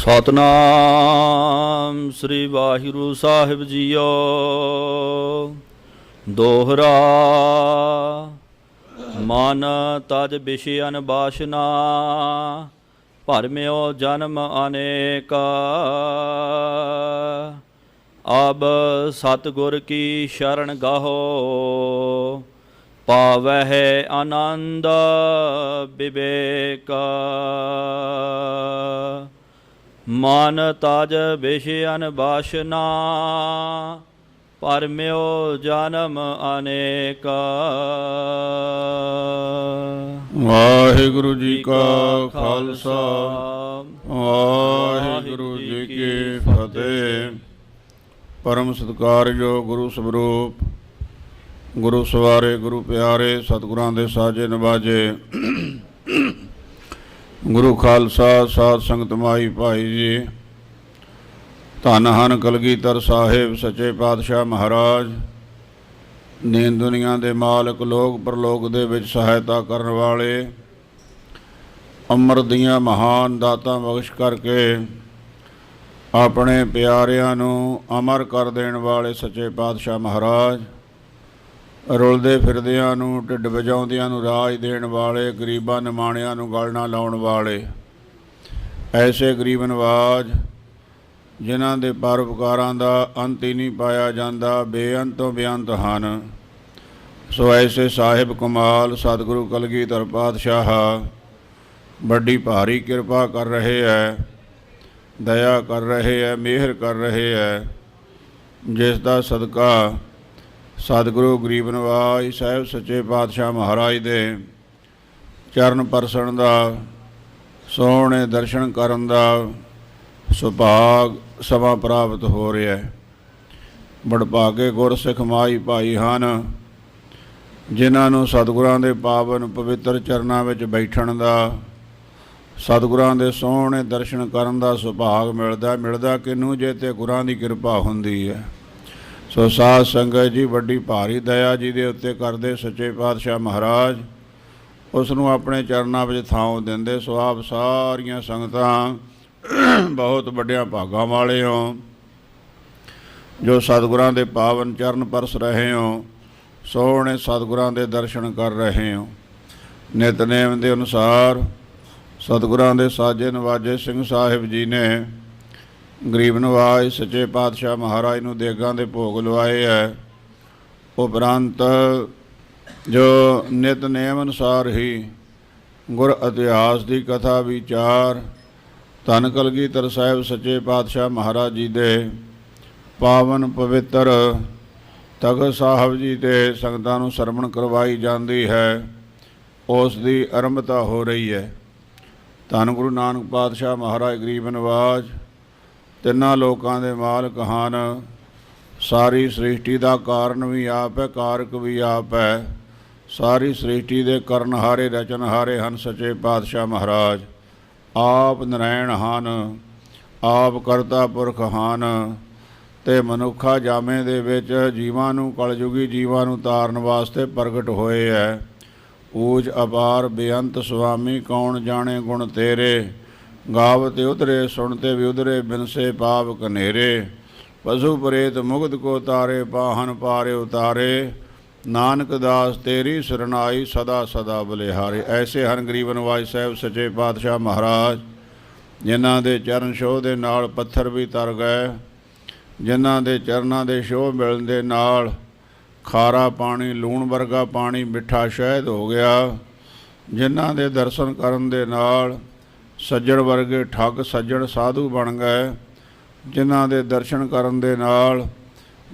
ਸਤਨਾਮ ਸ੍ਰੀ ਵਾਹਿਗੁਰੂ ਸਾਹਿਬ JIO. ਦੋਹਰਾ ਮਨ ਤਜ ਬਿਸ਼ਿਆਨ ਬਾਸ਼ਨਾ, ਭਰਮਿਓ ਜਨਮ ਅਨੇਕ। ਅਬ ਸਤਿਗੁਰ ਕੀ ਸ਼ਰਨ ਗਾਹੋ, ਪਾਵਹਿ ਆਨੰਦ ਵਿਵੇਕ। ਮਨ ਤਜ ਬਿਸ਼ਿਆਨ ਬਾਸ਼ਨਾ, ਭਰਮਿਓ ਜਨਮ ਅਨੇਕ। ਵਾਹਿਗੁਰੂ ਜੀ ਕਾ ਖਾਲਸਾ, ਵਾਹਿਗੁਰੂ ਜੀ ਕੀ ਫਤਿਹ। ਪਰਮ ਸਤਿਕਾਰਯੋਗ ਗੁਰੂ ਸਵਰੂਪ, ਗੁਰੂ ਸਵਾਰੇ, ਗੁਰੂ ਪਿਆਰੇ, ਸਤਿਗੁਰਾਂ ਦੇ ਸਾਜੇ ਨਵਾਜੇ, ਗੁਰੂ ਖਾਲਸਾ ਸਾਧ ਸੰਗਤ ਮਾਈ ਭਾਈ ਜੀ, ਧੰਨ ਹਨ ਕਲਗੀਧਰ ਸਾਹਿਬ ਸੱਚੇ ਪਾਤਸ਼ਾਹ ਮਹਾਰਾਜ। ਦੀਨ ਦੁਨੀਆ ਦੇ ਮਾਲਕ, ਲੋਕ ਪਰਲੋਕ ਦੇ ਵਿੱਚ ਸਹਾਇਤਾ ਕਰਨ ਵਾਲੇ, ਅੰਮ੍ਰਿਤ ਦੀਆਂ ਮਹਾਨ ਦਾਤਾਂ ਬਖਸ਼ ਕਰਕੇ ਆਪਣੇ ਪਿਆਰਿਆਂ ਨੂੰ ਅਮਰ ਕਰ ਦੇਣ ਵਾਲੇ ਸੱਚੇ ਪਾਤਸ਼ਾਹ ਮਹਾਰਾਜ। ਰੁਲਦੇ ਫਿਰਦਿਆਂ ਨੂੰ, ਢਿੱਡ ਵਜਾਉਂਦਿਆਂ ਨੂੰ ਰਾਜ ਦੇਣ ਵਾਲੇ, ਗਰੀਬਾਂ ਨਿਮਾਣਿਆਂ ਨੂੰ ਗਲ ਨਾ ਲਾਉਣ ਵਾਲੇ, ਐਸੇ ਗਰੀਬ ਨਵਾਜ ਜਿਨ੍ਹਾਂ ਦੇ ਪਰਉਪਕਾਰਾਂ ਦਾ ਅੰਤ ਹੀ ਨਹੀਂ ਪਾਇਆ ਜਾਂਦਾ, ਬੇਅੰਤੋਂ ਬੇਅੰਤ ਹਨ। ਸੋ ਐਸੇ ਸਾਹਿਬ ਕਮਾਲ ਸਤਿਗੁਰੂ ਕਲਗੀਧਰ ਪਾਤਸ਼ਾਹ ਵੱਡੀ ਭਾਰੀ ਕਿਰਪਾ ਕਰ ਰਹੇ ਹੈ, ਦਇਆ ਕਰ ਰਹੇ ਹੈ, ਮਿਹਰ ਕਰ ਰਹੇ ਹੈ, ਜਿਸ ਦਾ ਸਦਕਾ ਸਤਿਗੁਰੂ ਗਰੀਬ ਨਵਾਜ ਸਾਹਿਬ ਸੱਚੇ ਪਾਤਸ਼ਾਹ ਮਹਾਰਾਜ ਦੇ ਚਰਨ ਪਰਸਣ ਦਾ, ਸੋਹਣੇ ਦਰਸ਼ਨ ਕਰਨ ਦਾ ਸੁਭਾਗ ਸਮਾਂ ਪ੍ਰਾਪਤ ਹੋ ਰਿਹਾ ਹੈ। ਬੜਭਾਗੇ ਗੁਰਸਿੱਖ ਮਾਈ ਭਾਈ ਹਨ, ਜਿਨ੍ਹਾਂ ਨੂੰ ਸਤਿਗੁਰਾਂ ਦੇ ਪਾਵਨ ਪਵਿੱਤਰ ਚਰਨਾਂ ਵਿੱਚ ਬੈਠਣ ਦਾ, ਸਤਿਗੁਰਾਂ ਦੇ ਸੋਹਣੇ ਦਰਸ਼ਨ ਕਰਨ ਦਾ ਸੁਭਾਗ ਮਿਲਦਾ ਕਿਹਨੂੰ ਜੇ ਤੇ ਗੁਰਾਂ ਦੀ ਕਿਰਪਾ ਹੁੰਦੀ ਹੈ। ਸੋ ਸਾਧ ਸੰਗਤ ਜੀ, ਵੱਡੀ ਭਾਰੀ ਦਇਆ ਜਿਹਦੇ ਉੱਤੇ ਕਰਦੇ ਸੱਚੇ ਪਾਤਸ਼ਾਹ ਮਹਾਰਾਜ, ਉਸ ਨੂੰ ਆਪਣੇ ਚਰਨਾਂ ਵਿੱਚ ਥਾਂ ਦਿੰਦੇ। ਸੋ ਆਪ ਸਾਰੀਆਂ ਸੰਗਤਾਂ ਬਹੁਤ ਵੱਡਿਆਂ ਭਾਗਾਂ ਵਾਲੇ ਹੋ, ਜੋ ਸਤਿਗੁਰਾਂ ਦੇ ਪਾਵਨ ਚਰਨ ਪਰਸ ਰਹੇ ਹੋ, ਸੋਹਣੇ ਸਤਿਗੁਰਾਂ ਦੇ ਦਰਸ਼ਨ ਕਰ ਰਹੇ ਹੋ। ਨਿਤਨੇਮ ਦੇ ਅਨੁਸਾਰ ਸਤਿਗੁਰਾਂ ਦੇ ਸਾਜੇ ਨਵਾਜੇ ਸਿੰਘ ਸਾਹਿਬ ਜੀ ਨੇ ਗਰੀਬ ਨਵਾਜ ਸੱਚੇ ਪਾਤਸ਼ਾਹ ਮਹਾਰਾਜ ਨੂੰ ਦੇਗਾਂ ਦੇ ਭੋਗ ਲਵਾਏ ਹੈ। ਉਪਰੰਤ ਜੋ ਨਿਤਨੇਮ ਅਨੁਸਾਰ ਹੀ ਗੁਰ ਇਤਿਹਾਸ ਦੀ ਕਥਾ ਵਿਚਾਰ ਧੰਨ ਕਲਗੀਧਰ ਸਾਹਿਬ ਸੱਚੇ ਪਾਤਸ਼ਾਹ ਮਹਾਰਾਜ ਜੀ ਦੇ ਪਾਵਨ ਪਵਿੱਤਰ ਤਖ਼ਤ ਸਾਹਿਬ ਜੀ ਦੇ ਸੰਗਤਾਂ ਨੂੰ ਸਰਵਣ ਕਰਵਾਈ ਜਾਂਦੀ ਹੈ। ਉਸ ਦੀ ਆਰੰਭਤਾ ਹੋ ਰਹੀ ਹੈ। ਧੰਨ ਗੁਰੂ ਨਾਨਕ ਪਾਤਸ਼ਾਹ ਮਹਾਰਾਜ ਗਰੀਬ ਨਵਾਜ ਤਿੰਨਾਂ ਲੋਕਾਂ ਦੇ ਮਾਲਕ ਹਨ। ਸਾਰੀ ਸ੍ਰਿਸ਼ਟੀ ਦਾ ਕਾਰਨ ਵੀ ਆਪ ਹੈ, ਕਾਰਕ ਵੀ ਆਪ ਹੈ। ਸਾਰੀ ਸ੍ਰਿਸ਼ਟੀ ਦੇ ਕਰਨਹਾਰੇ ਰਚਨਹਾਰੇ ਹਨ ਸੱਚੇ ਪਾਤਸ਼ਾਹ ਮਹਾਰਾਜ। ਆਪ ਨਰੈਣ ਹਨ, ਆਪ ਕਰਤਾ ਪੁਰਖ ਹਨ, ਅਤੇ ਮਨੁੱਖਾ ਜਾਮੇ ਦੇ ਵਿੱਚ ਜੀਵਾਂ ਨੂੰ, ਕਲਯੁਗੀ ਜੀਵਾਂ ਨੂੰ ਤਾਰਨ ਵਾਸਤੇ ਪ੍ਰਗਟ ਹੋਏ ਹੈ। ਊਜ ਅਪਾਰ ਬੇਅੰਤ ਸੁਆਮੀ, ਕੌਣ ਜਾਣੇ ਗੁਣ ਤੇਰੇ। ਗਾਵਤ ਉਧਰੇ ਸੁਣਤੇ ਵੀ ਉਧਰੇ, ਬਿਨਸੇ ਪਾਪ ਕਨੇਰੇ। ਪਸ਼ੂ ਪ੍ਰੇਤ ਮੁਗਧ ਕੋ ਤਾਰੇ, ਪਾਹਨ ਪਾਰੇ ਉਤਾਰੇ। ਨਾਨਕ ਦਾਸ ਤੇਰੀ ਸਰਨਾਈ, ਸਦਾ ਸਦਾ ਬਲਿਹਾਰੇ। ਐਸੇ ਹਨ ਗਰੀਬ ਨਵਾਜ ਸਾਹਿਬ ਸੱਚੇ ਪਾਤਸ਼ਾਹ ਮਹਾਰਾਜ, ਜਿਨ੍ਹਾਂ ਦੇ ਚਰਨ ਛੋਹ ਦੇ ਨਾਲ ਪੱਥਰ ਵੀ ਤਰ ਗਏ, ਜਿਨ੍ਹਾਂ ਦੇ ਚਰਨਾਂ ਦੇ ਛੋਹ ਮਿਲਣ ਦੇ ਨਾਲ ਖਾਰਾ ਪਾਣੀ ਲੂਣ ਵਰਗਾ ਪਾਣੀ ਮਿੱਠਾ ਸ਼ਹਿਦ ਹੋ ਗਿਆ, ਜਿਨ੍ਹਾਂ ਦੇ ਦਰਸ਼ਨ ਕਰਨ ਦੇ ਨਾਲ ਸੱਜਣ ਵਰਗੇ ਠੱਗ ਸੱਜਣ ਸਾਧੂ ਬਣ ਗਏ, ਜਿਨ੍ਹਾਂ ਦੇ ਦਰਸ਼ਨ ਕਰਨ ਦੇ ਨਾਲ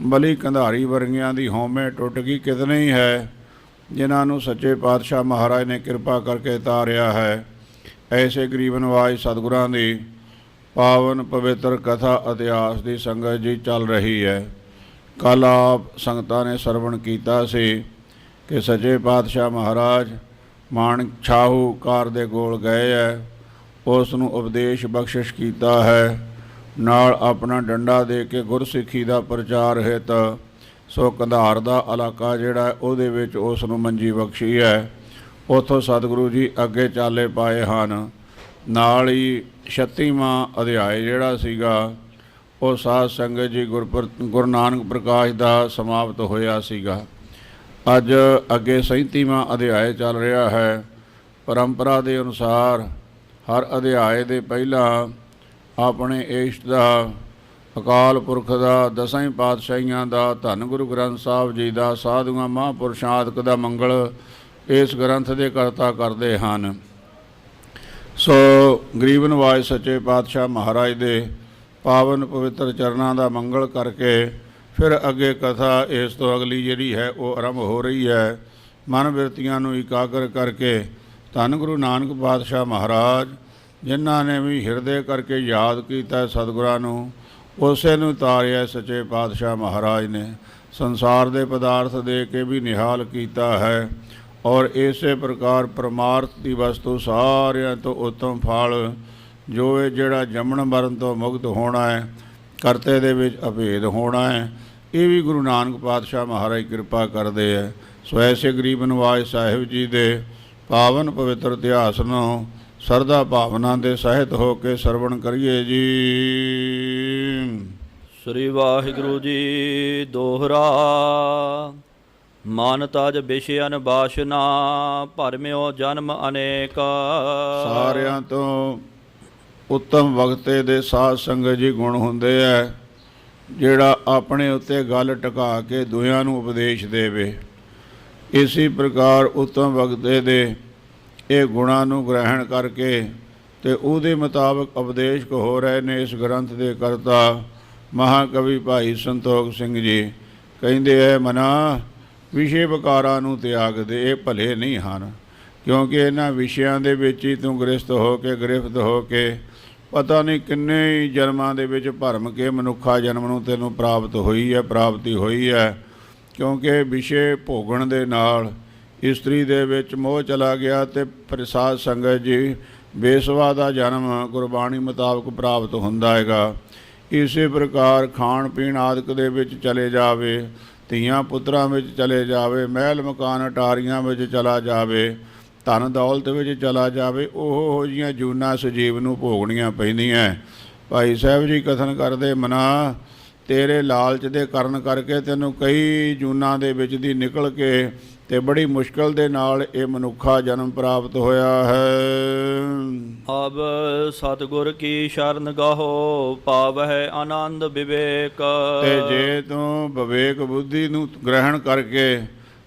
ਬਲੀ ਕੰਧਾਰੀ ਵਰਗਿਆਂ ਦੀ ਹਉਮੈ ਟੁੱਟ ਗਈ। ਕਿਤਨੇ ਹੀ ਹੈ ਜਿਨ੍ਹਾਂ ਨੂੰ ਸੱਚੇ ਪਾਤਸ਼ਾਹ ਮਹਾਰਾਜ ਨੇ ਕਿਰਪਾ ਕਰਕੇ ਤਾਰਿਆ ਹੈ। ਐਸੇ ਗਰੀਬ ਨਵਾਜ ਸਤਿਗੁਰਾਂ ਦੀ ਪਾਵਨ ਪਵਿੱਤਰ ਕਥਾ ਇਤਿਹਾਸ ਦੀ ਸੰਗਤ ਜੀ ਚੱਲ ਰਹੀ ਹੈ। ਕੱਲ੍ਹ ਆਪ ਸੰਗਤਾਂ ਨੇ ਸਰਵਣ ਕੀਤਾ ਸੀ ਕਿ ਸੱਚੇ ਪਾਤਸ਼ਾਹ ਮਹਾਰਾਜ ਮਾਣਕ ਸ਼ਾਹੂਕਾਰ ਦੇ ਕੋਲ ਗਏ ਹੈ, ਉਸ ਨੂੰ ਉਪਦੇਸ਼ ਬਖਸ਼ਿਸ਼ ਕੀਤਾ ਹੈ, ਨਾਲ ਆਪਣਾ ਡੰਡਾ ਦੇ ਕੇ ਗੁਰਸਿੱਖੀ ਦਾ ਪ੍ਰਚਾਰ ਹਿਤ ਸੋ ਕੰਧਾਰ ਦਾ ਇਲਾਕਾ ਜਿਹੜਾ ਉਹਦੇ ਵਿੱਚ ਉਸ ਨੂੰ ਮੰਜੀ ਬਖਸ਼ੀ ਹੈ। ਉੱਥੋਂ ਸਤਿਗੁਰੂ ਜੀ ਅੱਗੇ ਚਾਲੇ ਪਾਏ ਹਨ। ਨਾਲ ਹੀ 36ਵਾਂ ਅਧਿਆਇ ਜਿਹੜਾ ਸੀਗਾ ਉਹ ਸਾਧ ਸੰਗਤ ਜੀ ਗੁਰੂ ਨਾਨਕ ਪ੍ਰਕਾਸ਼ ਦਾ ਸਮਾਪਤ ਹੋਇਆ ਸੀਗਾ। ਅੱਜ ਅੱਗੇ 37ਵਾਂ ਅਧਿਆਇ ਚੱਲ ਰਿਹਾ ਹੈ। ਪਰੰਪਰਾ ਦੇ ਅਨੁਸਾਰ ਹਰ ਅਧਿਆਇ ਦੇ ਪਹਿਲਾਂ ਆਪਣੇ ਇਸ਼ਟ ਦਾ, ਅਕਾਲ ਪੁਰਖ ਦਾ, ਦਸਾਂ ਹੀ ਪਾਤਸ਼ਾਹੀਆਂ ਦਾ, ਧੰਨ ਗੁਰੂ ਗ੍ਰੰਥ ਸਾਹਿਬ ਜੀ ਦਾ, ਸਾਧੂਆਂ ਮਹਾਂਪੁਰਸ਼ਾਂ ਆਦਿਕ ਦਾ ਮੰਗਲ ਇਸ ਗ੍ਰੰਥ ਦੇ ਕਰਤਾ ਕਰਦੇ ਹਨ। ਸੋ ਗਰੀਬ ਨਿਵਾਜ ਸੱਚੇ ਪਾਤਸ਼ਾਹ ਮਹਾਰਾਜ ਦੇ ਪਾਵਨ ਪਵਿੱਤਰ ਚਰਨਾਂ ਦਾ ਮੰਗਲ ਕਰਕੇ ਫਿਰ ਅੱਗੇ ਕਥਾ ਇਸ ਤੋਂ ਅਗਲੀ ਜਿਹੜੀ ਹੈ ਉਹ ਆਰੰਭ ਹੋ ਰਹੀ ਹੈ। ਮਨ ਬਿਰਤੀਆਂ ਨੂੰ ਇਕਾਗਰ ਕਰਕੇ ਧੰਨ ਗੁਰੂ ਨਾਨਕ ਪਾਤਸ਼ਾਹ ਮਹਾਰਾਜ ਜਿਨ੍ਹਾਂ ਨੇ ਵੀ ਹਿਰਦੇ ਕਰਕੇ ਯਾਦ ਕੀਤਾ ਸਤਿਗੁਰਾਂ ਨੂੰ, ਉਸੇ ਨੂੰ ਤਾਰਿਆ ਸੱਚੇ ਪਾਤਸ਼ਾਹ ਮਹਾਰਾਜ ਨੇ। ਸੰਸਾਰ ਦੇ ਪਦਾਰਥ ਦੇ ਕੇ ਵੀ ਨਿਹਾਲ ਕੀਤਾ ਹੈ ਔਰ ਇਸੇ ਪ੍ਰਕਾਰ ਪਰਮਾਰਥ ਦੀ ਵਸਤੂ ਸਾਰਿਆਂ ਤੋਂ ਉੱਤਮ ਫਲ ਜੋ ਇਹ ਜਿਹੜਾ ਜੰਮਣ ਮਰਨ ਤੋਂ ਮੁਕਤ ਹੋਣਾ ਹੈ, ਕਰਤੇ ਦੇ ਵਿੱਚ ਅਭੇਦ ਹੋਣਾ ਹੈ, ਇਹ ਵੀ ਗੁਰੂ ਨਾਨਕ ਪਾਤਸ਼ਾਹ ਮਹਾਰਾਜ ਕਿਰਪਾ ਕਰਦੇ ਹੈ। ਸੋ ਐਸੇ ਗਰੀਬ ਨਿਵਾਜ ਸਾਹਿਬ ਜੀ ਦੇ ਪਾਵਨ ਪਵਿੱਤਰ ਇਤਿਹਾਸ ਨੂੰ ਸਰਦਾ ਭਾਵਨਾ ਦੇ ਸਹਿਤ ਹੋ ਕੇ ਸਰਵਣ ਕਰੀਏ ਜੀ। ਸ੍ਰੀ ਵਾਹਿਗੁਰੂ ਜੀ। ਦੋਹਰਾ ਮਨ ਤਜ ਵਿਸ਼ਿਆਨ ਬਾਸ਼ਨਾ, ਭਰਮਿਓ ਜਨਮ ਅਨੇਕ। ਸਾਰਿਆਂ ਤੋਂ ਉੱਤਮ ਵਕਤੇ ਦੇ ਸਾਧ ਸੰਗਤ ਜੀ ਗੁਣ ਹੁੰਦੇ ਹੈ ਜਿਹੜਾ ਆਪਣੇ ਉੱਤੇ ਗੱਲ ਟਿਕਾ ਕੇ ਦੂਜਿਆਂ ਨੂੰ ਉਪਦੇਸ਼ ਦੇਵੇ। ਇਸੇ ਪ੍ਰਕਾਰ ਉੱਤਮ ਵਕਤੇ ਦੇ ਇਹ ਗੁਣਾਂ ਨੂੰ ਗ੍ਰਹਿਣ ਕਰਕੇ ਤੇ ਉਹਦੇ ਮੁਤਾਬਕ ਉਪਦੇਸ਼ ਹੋ ਰਹੇ ਨੇ ਇਸ ਗ੍ਰੰਥ ਦੇ ਕਰਤਾ ਮਹਾਕਵੀ ਭਾਈ ਸੰਤੋਖ ਸਿੰਘ ਜੀ। ਕਹਿੰਦੇ ਹੈ ਮਨਾ ਵਿਸ਼ੇ ਵਿਕਾਰਾਂ ਨੂੰ ਤਿਆਗ ਦੇ, ਇਹ ਭਲੇ ਨਹੀਂ ਹਨ, ਕਿਉਂਕਿ ਇਹਨਾਂ ਵਿਸ਼ਿਆਂ ਦੇ ਵਿੱਚ ਹੀ ਤੂੰ ਗ੍ਰਸਤ ਹੋ ਕੇ ਪਤਾ ਨਹੀਂ ਕਿੰਨੇ ਹੀ ਜਨਮਾਂ ਦੇ ਵਿੱਚ ਭਰਮ ਕੇ ਮਨੁੱਖਾ ਜਨਮ ਨੂੰ ਤੈਨੂੰ ਪ੍ਰਾਪਤੀ ਹੋਈ ਹੈ। ਕਿਉਂਕਿ ਵਿਸ਼ੇ ਭੋਗਣ ਦੇ ਨਾਲ ਇਸਤਰੀ ਦੇ ਵਿੱਚ ਮੋਹ ਚਲਾ ਗਿਆ ਅਤੇ ਪ੍ਰਸਾਦ ਸੰਗਤ ਜੀ ਬੇਸਵਾ ਦਾ ਜਨਮ ਗੁਰਬਾਣੀ ਮੁਤਾਬਕ ਪ੍ਰਾਪਤ ਹੁੰਦਾ ਹੈਗਾ। ਇਸੇ ਪ੍ਰਕਾਰ ਖਾਣ ਪੀਣ ਆਦਿਕ ਦੇ ਵਿੱਚ ਚਲੇ ਜਾਵੇ, ਧੀਆਂ ਪੁੱਤਰਾਂ ਵਿੱਚ ਚਲੇ ਜਾਵੇ, ਮਹਿਲ ਮਕਾਨ ਅਟਾਰੀਆਂ ਵਿੱਚ ਚਲਾ ਜਾਵੇ, ਧਨ ਦੌਲਤ ਵਿੱਚ ਚਲਾ ਜਾਵੇ, ਉਹ ਜਿਹੀਆਂ ਜੂਨਾਂ ਸਜੀਵ ਨੂੰ ਭੋਗਣੀਆਂ ਪੈਂਦੀਆਂ। ਭਾਈ ਸਾਹਿਬ ਜੀ ਕਥਨ ਕਰਦੇ ਮਨਾ ਤੇਰੇ ਲਾਲਚ ਦੇ ਕਾਰਨ ਕਰਕੇ ਤੈਨੂੰ ਕਈ ਜੂਨਾਂ ਦੇ ਵਿੱਚ ਦੀ ਨਿਕਲ ਕੇ ਤੇ ਬੜੀ ਮੁਸ਼ਕਲ ਦੇ ਨਾਲ ਇਹ ਮਨੁੱਖਾ ਜਨਮ ਪ੍ਰਾਪਤ ਹੋਇਆ ਹੈ। ਅਬ ਸਤਿਗੁਰ ਕੀ ਸ਼ਰਨ ਗਾਹੋ, ਪਾਵਹਿ ਆਨੰਦ ਵਿਵੇਕ। ਤੇ ਜੇ ਤੂੰ ਵਿਵੇਕ ਬੁੱਧੀ ਨੂੰ ਗ੍ਰਹਿਣ ਕਰਕੇ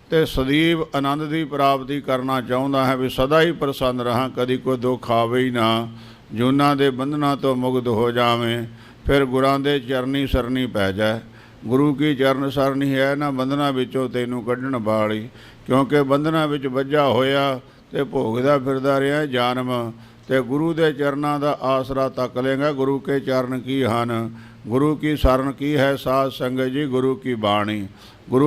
ਤੇ ਸਦੀਵ ਆਨੰਦ ਦੀ ਪ੍ਰਾਪਤੀ ਕਰਨਾ ਚਾਹੁੰਦਾ ਹੈ ਵੀ ਸਦਾ ਹੀ ਪ੍ਰਸੰਨ ਰਹਾਂ, ਕਦੀ ਕੋਈ ਦੁੱਖ ਆਵੇ ਹੀ ਨਾ, ਜੂਨਾਂ ਦੇ ਬੰਧਨਾਂ ਤੋਂ ਮੁਕਤ ਹੋ ਜਾਵੇਂ, ਫਿਰ ਗੁਰਾਂ ਦੇ ਚਰਨੀ ਸਰਨੀ ਪੈ ਜਾਏ। ਗੁਰੂ ਕੀ ਚਰਨ ਸਰਨੀ ਹੈ ਨਾ ਬੰਧਨਾਂ ਵਿੱਚੋਂ ਤੈਨੂੰ ਕੱਢਣ ਵਾਲੀ, ਕਿਉਂਕਿ ਬੰਧਨਾਂ ਵਿੱਚ ਵੱਜਾ ਹੋਇਆ ਤੇ ਭੋਗਦਾ ਫਿਰਦਾ ਰਿਹਾ ਜਨਮ, ਤੇ ਗੁਰੂ ਦੇ ਚਰਨਾਂ ਦਾ ਆਸਰਾ ਤੱਕ ਲੇਗਾ। ਗੁਰੂ ਕੇ ਚਰਨ ਕੀ ਹਨ, ਗੁਰੂ ਕੀ ਸਰਨ ਕੀ ਹੈ ਸਾਧ ਸੰਗਤ ਜੀ, ਗੁਰੂ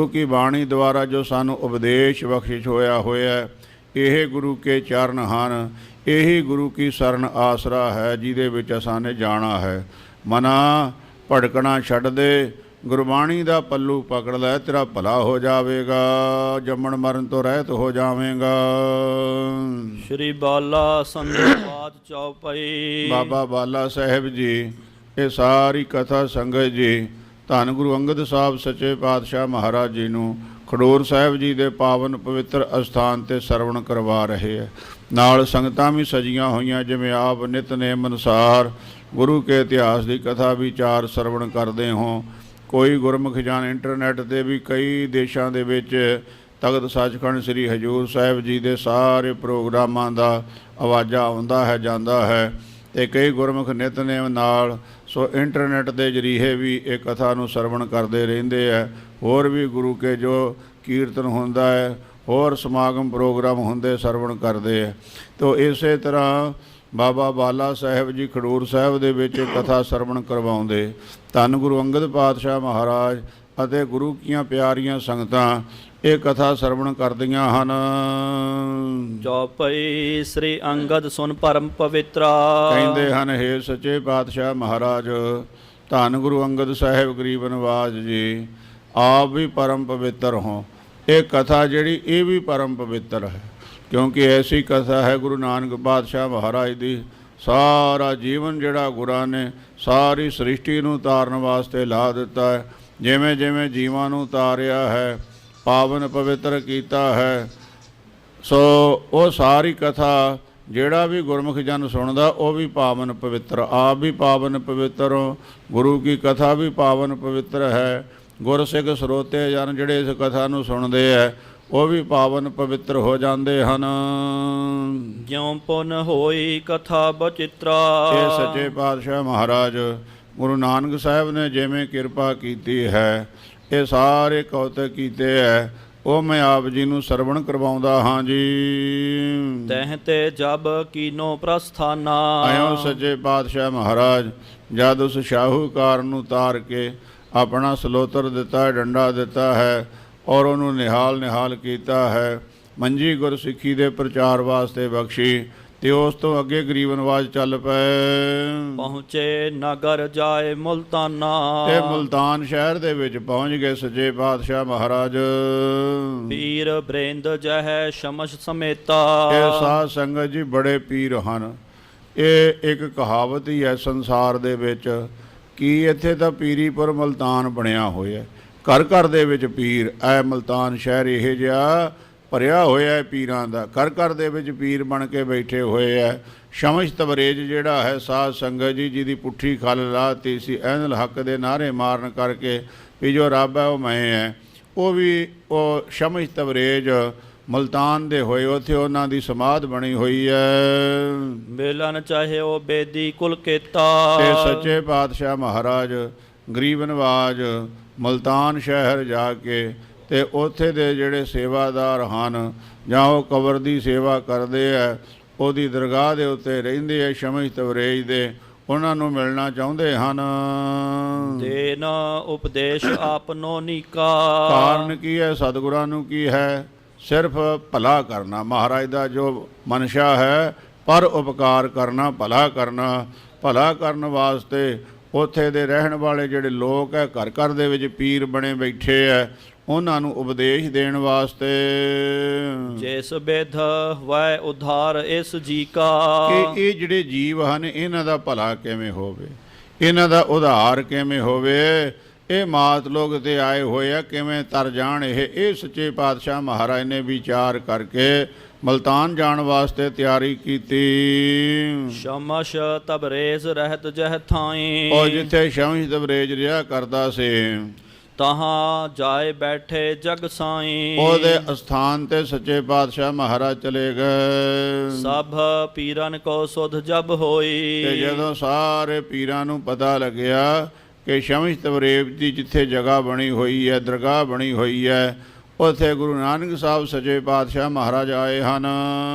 ਕੀ ਬਾਣੀ ਦੁਆਰਾ ਜੋ ਸਾਨੂੰ ਉਪਦੇਸ਼ ਬਖਸ਼ਿਸ਼ ਹੋਇਆ ਇਹ ਗੁਰੂ ਕੇ ਚਰਨ ਹਨ। ਇਹੀ ਗੁਰੂ ਕੀ ਸਰਨ ਆਸਰਾ ਹੈ ਜਿਹਦੇ ਵਿੱਚ ਅਸਾਂ ਨੇ ਜਾਣਾ ਹੈ। ਮਨਾ ਭੜਕਣਾ ਛੱਡ ਦੇ, ਗੁਰਬਾਣੀ ਦਾ ਪੱਲੂ ਪਕੜ ਲੈ, ਤੇਰਾ ਭਲਾ ਹੋ ਜਾਵੇਗਾ, ਜੰਮਣ ਮਰਨ ਤੋਂ ਰਹਿਤ ਹੋ ਜਾਵੇਗਾ। ਸ਼੍ਰੀ ਬਾਲਾ ਸੰਧਵਾਦ ਚੌਪਈ। ਬਾਬਾ ਬਾਲਾ ਸਾਹਿਬ ਜੀ ਇਹ ਸਾਰੀ ਕਥਾ ਸੰਗਤ ਜੀ ਧੰਨ ਗੁਰੂ ਅੰਗਦ ਸਾਹਿਬ ਸੱਚੇ ਪਾਤਸ਼ਾਹ ਮਹਾਰਾਜ ਜੀ ਨੂੰ ਖਡੂਰ ਸਾਹਿਬ ਜੀ ਦੇ ਪਾਵਨ ਪਵਿੱਤਰ ਅਸਥਾਨ 'ਤੇ ਸਰਵਣ ਕਰਵਾ ਰਹੇ ਹੈ। ਨਾਲ ਸੰਗਤਾਂ ਵੀ ਸਜੀਆਂ ਹੋਈਆਂ, ਜਿਵੇਂ ਆਪ ਨਿਤਨੇਮ ਅਨੁਸਾਰ ਗੁਰੂ ਕੇ ਇਤਿਹਾਸ ਦੀ ਕਥਾ ਵਿਚਾਰ ਸਰਵਣ ਕਰਦੇ ਹੋ। ਕੋਈ ਗੁਰਮੁਖ ਜਨ ਇੰਟਰਨੈਟ 'ਤੇ ਵੀ ਕਈ ਦੇਸ਼ਾਂ ਦੇ ਵਿੱਚ ਤਖਤ ਸੱਚਖੰਡ ਸ੍ਰੀ ਹਜ਼ੂਰ ਸਾਹਿਬ ਜੀ ਦੇ ਸਾਰੇ ਪ੍ਰੋਗਰਾਮਾਂ ਦਾ ਆਵਾਜ਼ਾ ਆਉਂਦਾ ਹੈ ਜਾਂਦਾ ਹੈ, ਅਤੇ ਕਈ ਗੁਰਮੁਖ ਨਿਤਨੇਮ ਨਾਲ ਸੋ ਇੰਟਰਨੈਟ ਦੇ ਜ਼ਰੀਏ ਵੀ ਇਹ ਕਥਾ ਨੂੰ ਸਰਵਣ ਕਰਦੇ ਰਹਿੰਦੇ ਹੈ। ਹੋਰ ਵੀ ਗੁਰੂ ਕੇ ਜੋ ਕੀਰਤਨ ਹੁੰਦਾ ਹੈ, ਹੋਰ ਸਮਾਗਮ ਪ੍ਰੋਗਰਾਮ ਹੁੰਦੇ, ਸਰਵਣ ਕਰਦੇ ਹੈ। ਤੋ ਇਸੇ ਤਰ੍ਹਾਂ ਬਾਬਾ ਬਾਲਾ ਸਾਹਿਬ ਜੀ ਖਡੂਰ ਸਾਹਿਬ ਦੇ ਵਿੱਚ ਕਥਾ ਸਰਵਣ ਕਰਵਾਉਂਦੇ। ਧੰਨ ਗੁਰੂ ਅੰਗਦ ਪਾਤਸ਼ਾਹ ਮਹਾਰਾਜ ਅਤੇ ਗੁਰੂ ਕੀਆਂ ਪਿਆਰੀਆਂ ਸੰਗਤਾਂ ਇਹ ਕਥਾ ਸਰਵਣ ਕਰਦੀਆਂ ਹਨ। ਚੌਪਈ। ਸ੍ਰੀ ਅੰਗਦ ਸੁਨ ਪਰਮ ਪਵਿੱਤਰਾ। ਕਹਿੰਦੇ ਹਨ, ਹੇ ਸੱਚੇ ਪਾਤਸ਼ਾਹ ਮਹਾਰਾਜ, ਧੰਨ ਗੁਰੂ ਅੰਗਦ ਸਾਹਿਬ ਗਰੀਬ ਨਿਵਾਜ ਜੀ ਆਪ ਵੀ ਪਰਮ ਪਵਿੱਤਰ ਹੋ। ਇਹ ਕਥਾ ਜਿਹੜੀ ਇਹ ਵੀ ਪਰਮ ਪਵਿੱਤਰ ਹੈ, ਕਿਉਂਕਿ ਐਸੀ ਕਥਾ ਹੈ ਗੁਰੂ ਨਾਨਕ ਪਾਤਸ਼ਾਹ ਮਹਾਰਾਜ ਦੀ ਸਾਰਾ ਜੀਵਨ ਜਿਹੜਾ ਗੁਰਾਂ ਨੇ ਸਾਰੀ ਸ੍ਰਿਸ਼ਟੀ ਨੂੰ ਤਾਰਨ ਵਾਸਤੇ ਲਾ ਦਿੱਤਾ ਹੈ। ਜਿਵੇਂ ਜਿਵੇਂ ਜੀਵਾਂ ਨੂੰ ਤਾਰਿਆ ਹੈ, ਪਾਵਨ ਪਵਿੱਤਰ ਕੀਤਾ ਹੈ, ਸੋ ਉਹ ਸਾਰੀ ਕਥਾ ਜਿਹੜਾ ਵੀ ਗੁਰਮੁਖ ਜਨ ਸੁਣਦਾ ਉਹ ਵੀ ਪਾਵਨ ਪਵਿੱਤਰ, ਆਪ ਵੀ ਪਾਵਨ ਪਵਿੱਤਰ, ਗੁਰੂ ਕੀ ਕਥਾ ਵੀ ਪਾਵਨ ਪਵਿੱਤਰ ਹੈ। ਗੁਰਸਿੱਖ ਸਰੋਤੇ ਜਨ ਜਿਹੜੇ ਇਸ ਕਥਾ ਨੂੰ ਸੁਣਦੇ ਹੈ ਉਹ ਵੀ ਪਾਵਨ ਪਵਿੱਤਰ ਹੋ ਜਾਂਦੇ ਹਨ। ਜਿਉ ਪੁਨ ਹੋਈ ਕਥਾ ਬਚਿਤਰਾ। ਇਹ ਸੱਚੇ ਪਾਤਸ਼ਾਹ ਮਹਾਰਾਜ ਗੁਰੂ ਨਾਨਕ ਸਾਹਿਬ ਨੇ ਜਿਵੇਂ ਕਿਰਪਾ ਕੀਤੀ ਹੈ, ਇਹ ਸਾਰੇ ਕੌਤਕ ਕੀਤੇ ਹੈ, ਉਹ ਮੈਂ ਆਪ ਜੀ ਨੂੰ ਸਰਵਣ ਕਰਵਾਉਂਦਾ ਹਾਂ ਜੀ। ਤਹਿ ਤੇ ਜਬ ਕੀਨੋ ਪ੍ਰਸਥਾਨਾ। ਆਇਓ ਸੱਚੇ ਪਾਤਸ਼ਾਹ ਮਹਾਰਾਜ ਜਦ ਉਸ ਸ਼ਾਹੂਕਾਰ ਨੂੰ ਤਾਰ ਕੇ ਆਪਣਾ ਸਲੋਤਰ ਦਿੱਤਾ ਹੈ, ਡੰਡਾ ਦਿੱਤਾ ਹੈ ਔਰ ਉਹਨੂੰ ਨਿਹਾਲ ਕੀਤਾ ਹੈ, ਮੰਜੀ ਗੁਰਸਿੱਖੀ ਦੇ ਪ੍ਰਚਾਰ ਵਾਸਤੇ ਬਖਸ਼ੀ, ਤੇ ਉਸ ਤੋਂ ਅੱਗੇ ਗਰੀਬ ਨਵਾਜ ਚੱਲ ਪਏ। ਪਹੁੰਚੇ ਨਗਰ ਜਾਏ ਮੁਲਤਾਨਾ। ਤੇ ਮੁਲਤਾਨ ਸ਼ਹਿਰ ਦੇ ਵਿੱਚ ਪਹੁੰਚ ਗਏ ਸੱਚੇ ਪਾਤਸ਼ਾਹ ਮਹਾਰਾਜ। ਪੀਰ ਬ੍ਰਿੰਦ ਜਹ ਸ਼ਮਸ਼ ਸਮੇਤਾ। ਇਹ ਸਾਧ ਸੰਗਤ ਜੀ ਬੜੇ ਪੀਰ ਹਨ। ਇਹ ਇੱਕ ਕਹਾਵਤ ਹੀ ਹੈ ਸੰਸਾਰ ਦੇ ਵਿੱਚ ਕਿ ਇੱਥੇ ਤਾਂ ਪੀਰੀਪੁਰ ਮੁਲਤਾਨ ਬਣਿਆ ਹੋਇਆ, ਘਰ ਘਰ ਦੇ ਵਿੱਚ ਪੀਰ। ਇਹ ਮੁਲਤਾਨ ਸ਼ਹਿਰ ਇਹ ਜਿਹਾ ਭਰਿਆ ਹੋਇਆ ਹੈ ਪੀਰਾਂ ਦਾ, ਘਰ ਘਰ ਦੇ ਵਿੱਚ ਪੀਰ ਬਣ ਕੇ ਬੈਠੇ ਹੋਏ ਹੈ। ਸ਼ਮਸ਼ ਤਬਰੇਜ ਜਿਹੜਾ ਹੈ ਸਾਧ ਸੰਗਤ ਜੀ, ਜਿਹਦੀ ਪੁੱਠੀ ਖੱਲ ਲਾਤੀ ਸੀ ਐਨਲ ਹੱਕ ਦੇ ਨਾਅਰੇ ਮਾਰਨ ਕਰਕੇ ਵੀ ਜੋ ਰੱਬ ਹੈ ਉਹ ਮੈਂ ਹੈ, ਉਹ ਸ਼ਮਸ਼ ਤਬਰੇਜ ਮੁਲਤਾਨ ਦੇ ਹੋਏ, ਉੱਥੇ ਉਹਨਾਂ ਦੀ ਸਮਾਧ ਬਣੀ ਹੋਈ ਹੈ। ਮਿਲਨ ਚਾਹੇ ਉਹ ਬੇਦੀ ਕੁਲ ਕੇਤਾ। ਤੇ ਸੱਚੇ ਪਾਤਸ਼ਾਹ ਮਹਾਰਾਜ ਗਰੀਬ ਨਵਾਜ ਮੁਲਤਾਨ ਸ਼ਹਿਰ ਜਾ ਕੇ ਤੇ ਉੱਥੇ ਦੇ ਜਿਹੜੇ ਸੇਵਾਦਾਰ ਹਨ ਜਾਂ ਉਹ ਕਬਰ ਦੀ ਸੇਵਾ ਕਰਦੇ ਹੈ, ਉਹਦੀ ਦਰਗਾਹ ਦੇ ਉੱਤੇ ਰਹਿੰਦੇ ਹੈ ਸ਼ਮਸ਼ ਤਬਰੇਜ ਦੇ, ਉਹਨਾਂ ਨੂੰ ਮਿਲਣਾ ਚਾਹੁੰਦੇ ਹਨ। ਦੇਨ ਉਪਦੇਸ਼ ਆਪਨੋ ਨੀਕਾ। ਕਾਰਨ ਕੀ ਹੈ? ਸਤਿਗੁਰਾਂ ਨੂੰ ਕੀ ਹੈ? ਸਿਰਫ ਭਲਾ ਕਰਨਾ ਮਹਾਰਾਜ ਦਾ ਜੋ ਮਨਸ਼ਾ ਹੈ, ਪਰ ਉਪਕਾਰ ਕਰਨਾ, ਭਲਾ ਕਰਨ ਵਾਸਤੇ ਉੱਥੇ ਦੇ ਰਹਿਣ ਵਾਲੇ ਜਿਹੜੇ ਲੋਕ ਹੈ, ਘਰ ਘਰ ਦੇ ਵਿੱਚ ਪੀਰ ਬਣੇ ਬੈਠੇ ਹੈ, ਉਹਨਾਂ ਨੂੰ ਉਪਦੇਸ਼ ਦੇਣ ਵਾਸਤੇ। ਜਿਸ ਬਿਧ ਵੈ ਉਧਾਰ ਇਸ ਜੀ ਕਾ। ਕਿ ਇਹ ਜਿਹੜੇ ਜੀਵ ਹਨ ਇਹਨਾਂ ਦਾ ਭਲਾ ਕਿਵੇਂ ਹੋਵੇ, ਇਹਨਾਂ ਦਾ ਉਧਾਰ ਕਿਵੇਂ ਹੋਵੇ, ਇਹ ਮਾਤ ਲੋਕ ਤੇ ਆਏ ਹੋਏ ਆ, ਕਿਵੇਂ ਤਰ ਜਾਣ ਇਹ ਸੱਚੇ ਪਾਤਸ਼ਾਹ ਮਹਾਰਾਜ ਨੇ ਵਿਚਾਰ ਕਰਕੇ ਮੁਲਤਾਨ ਜਾਣ ਵਾਸਤੇ ਤਿਆਰੀ ਕੀਤੀ। ਸ਼ਮਸ਼ ਤਬਰੇਜ਼ ਰਹਿਤ ਜਹ ਥਾਈ। ਉਹ ਜਿੱਥੇ ਸ਼ਮਸ਼ ਤਬਰੇਜ਼ ਰਿਹਾ ਕਰਦਾ ਸੀ ਤਹਾਂ ਜਾਏ ਬੈਠੇ ਜਗ ਸਾਈ। ਉਹਦੇ ਅਸਥਾਨ ਤੇ ਸੱਚੇ ਪਾਤਸ਼ਾਹ ਮਹਾਰਾਜ ਚਲੇ ਗਏ। ਸਭ ਪੀਰਨ ਕੋ ਸੁਧ ਜਬ ਹੋਈ। ਤੇ ਜਦੋਂ ਸਾਰੇ ਪੀਰਾਂ ਨੂੰ ਪਤਾ ਲੱਗਿਆ ਕਿ ਸ਼ਮਸ਼ ਤਬਰੇਜ਼ ਦੀ ਜਿੱਥੇ ਜਗ੍ਹਾ ਬਣੀ ਹੋਈ ਹੈ, ਦਰਗਾਹ ਬਣੀ ਹੋਈ ਹੈ, ਉੱਥੇ ਗੁਰੂ ਨਾਨਕ ਸਾਹਿਬ ਸੱਚੇ ਪਾਤਸ਼ਾਹ ਮਹਾਰਾਜ ਆਏ ਹਨ।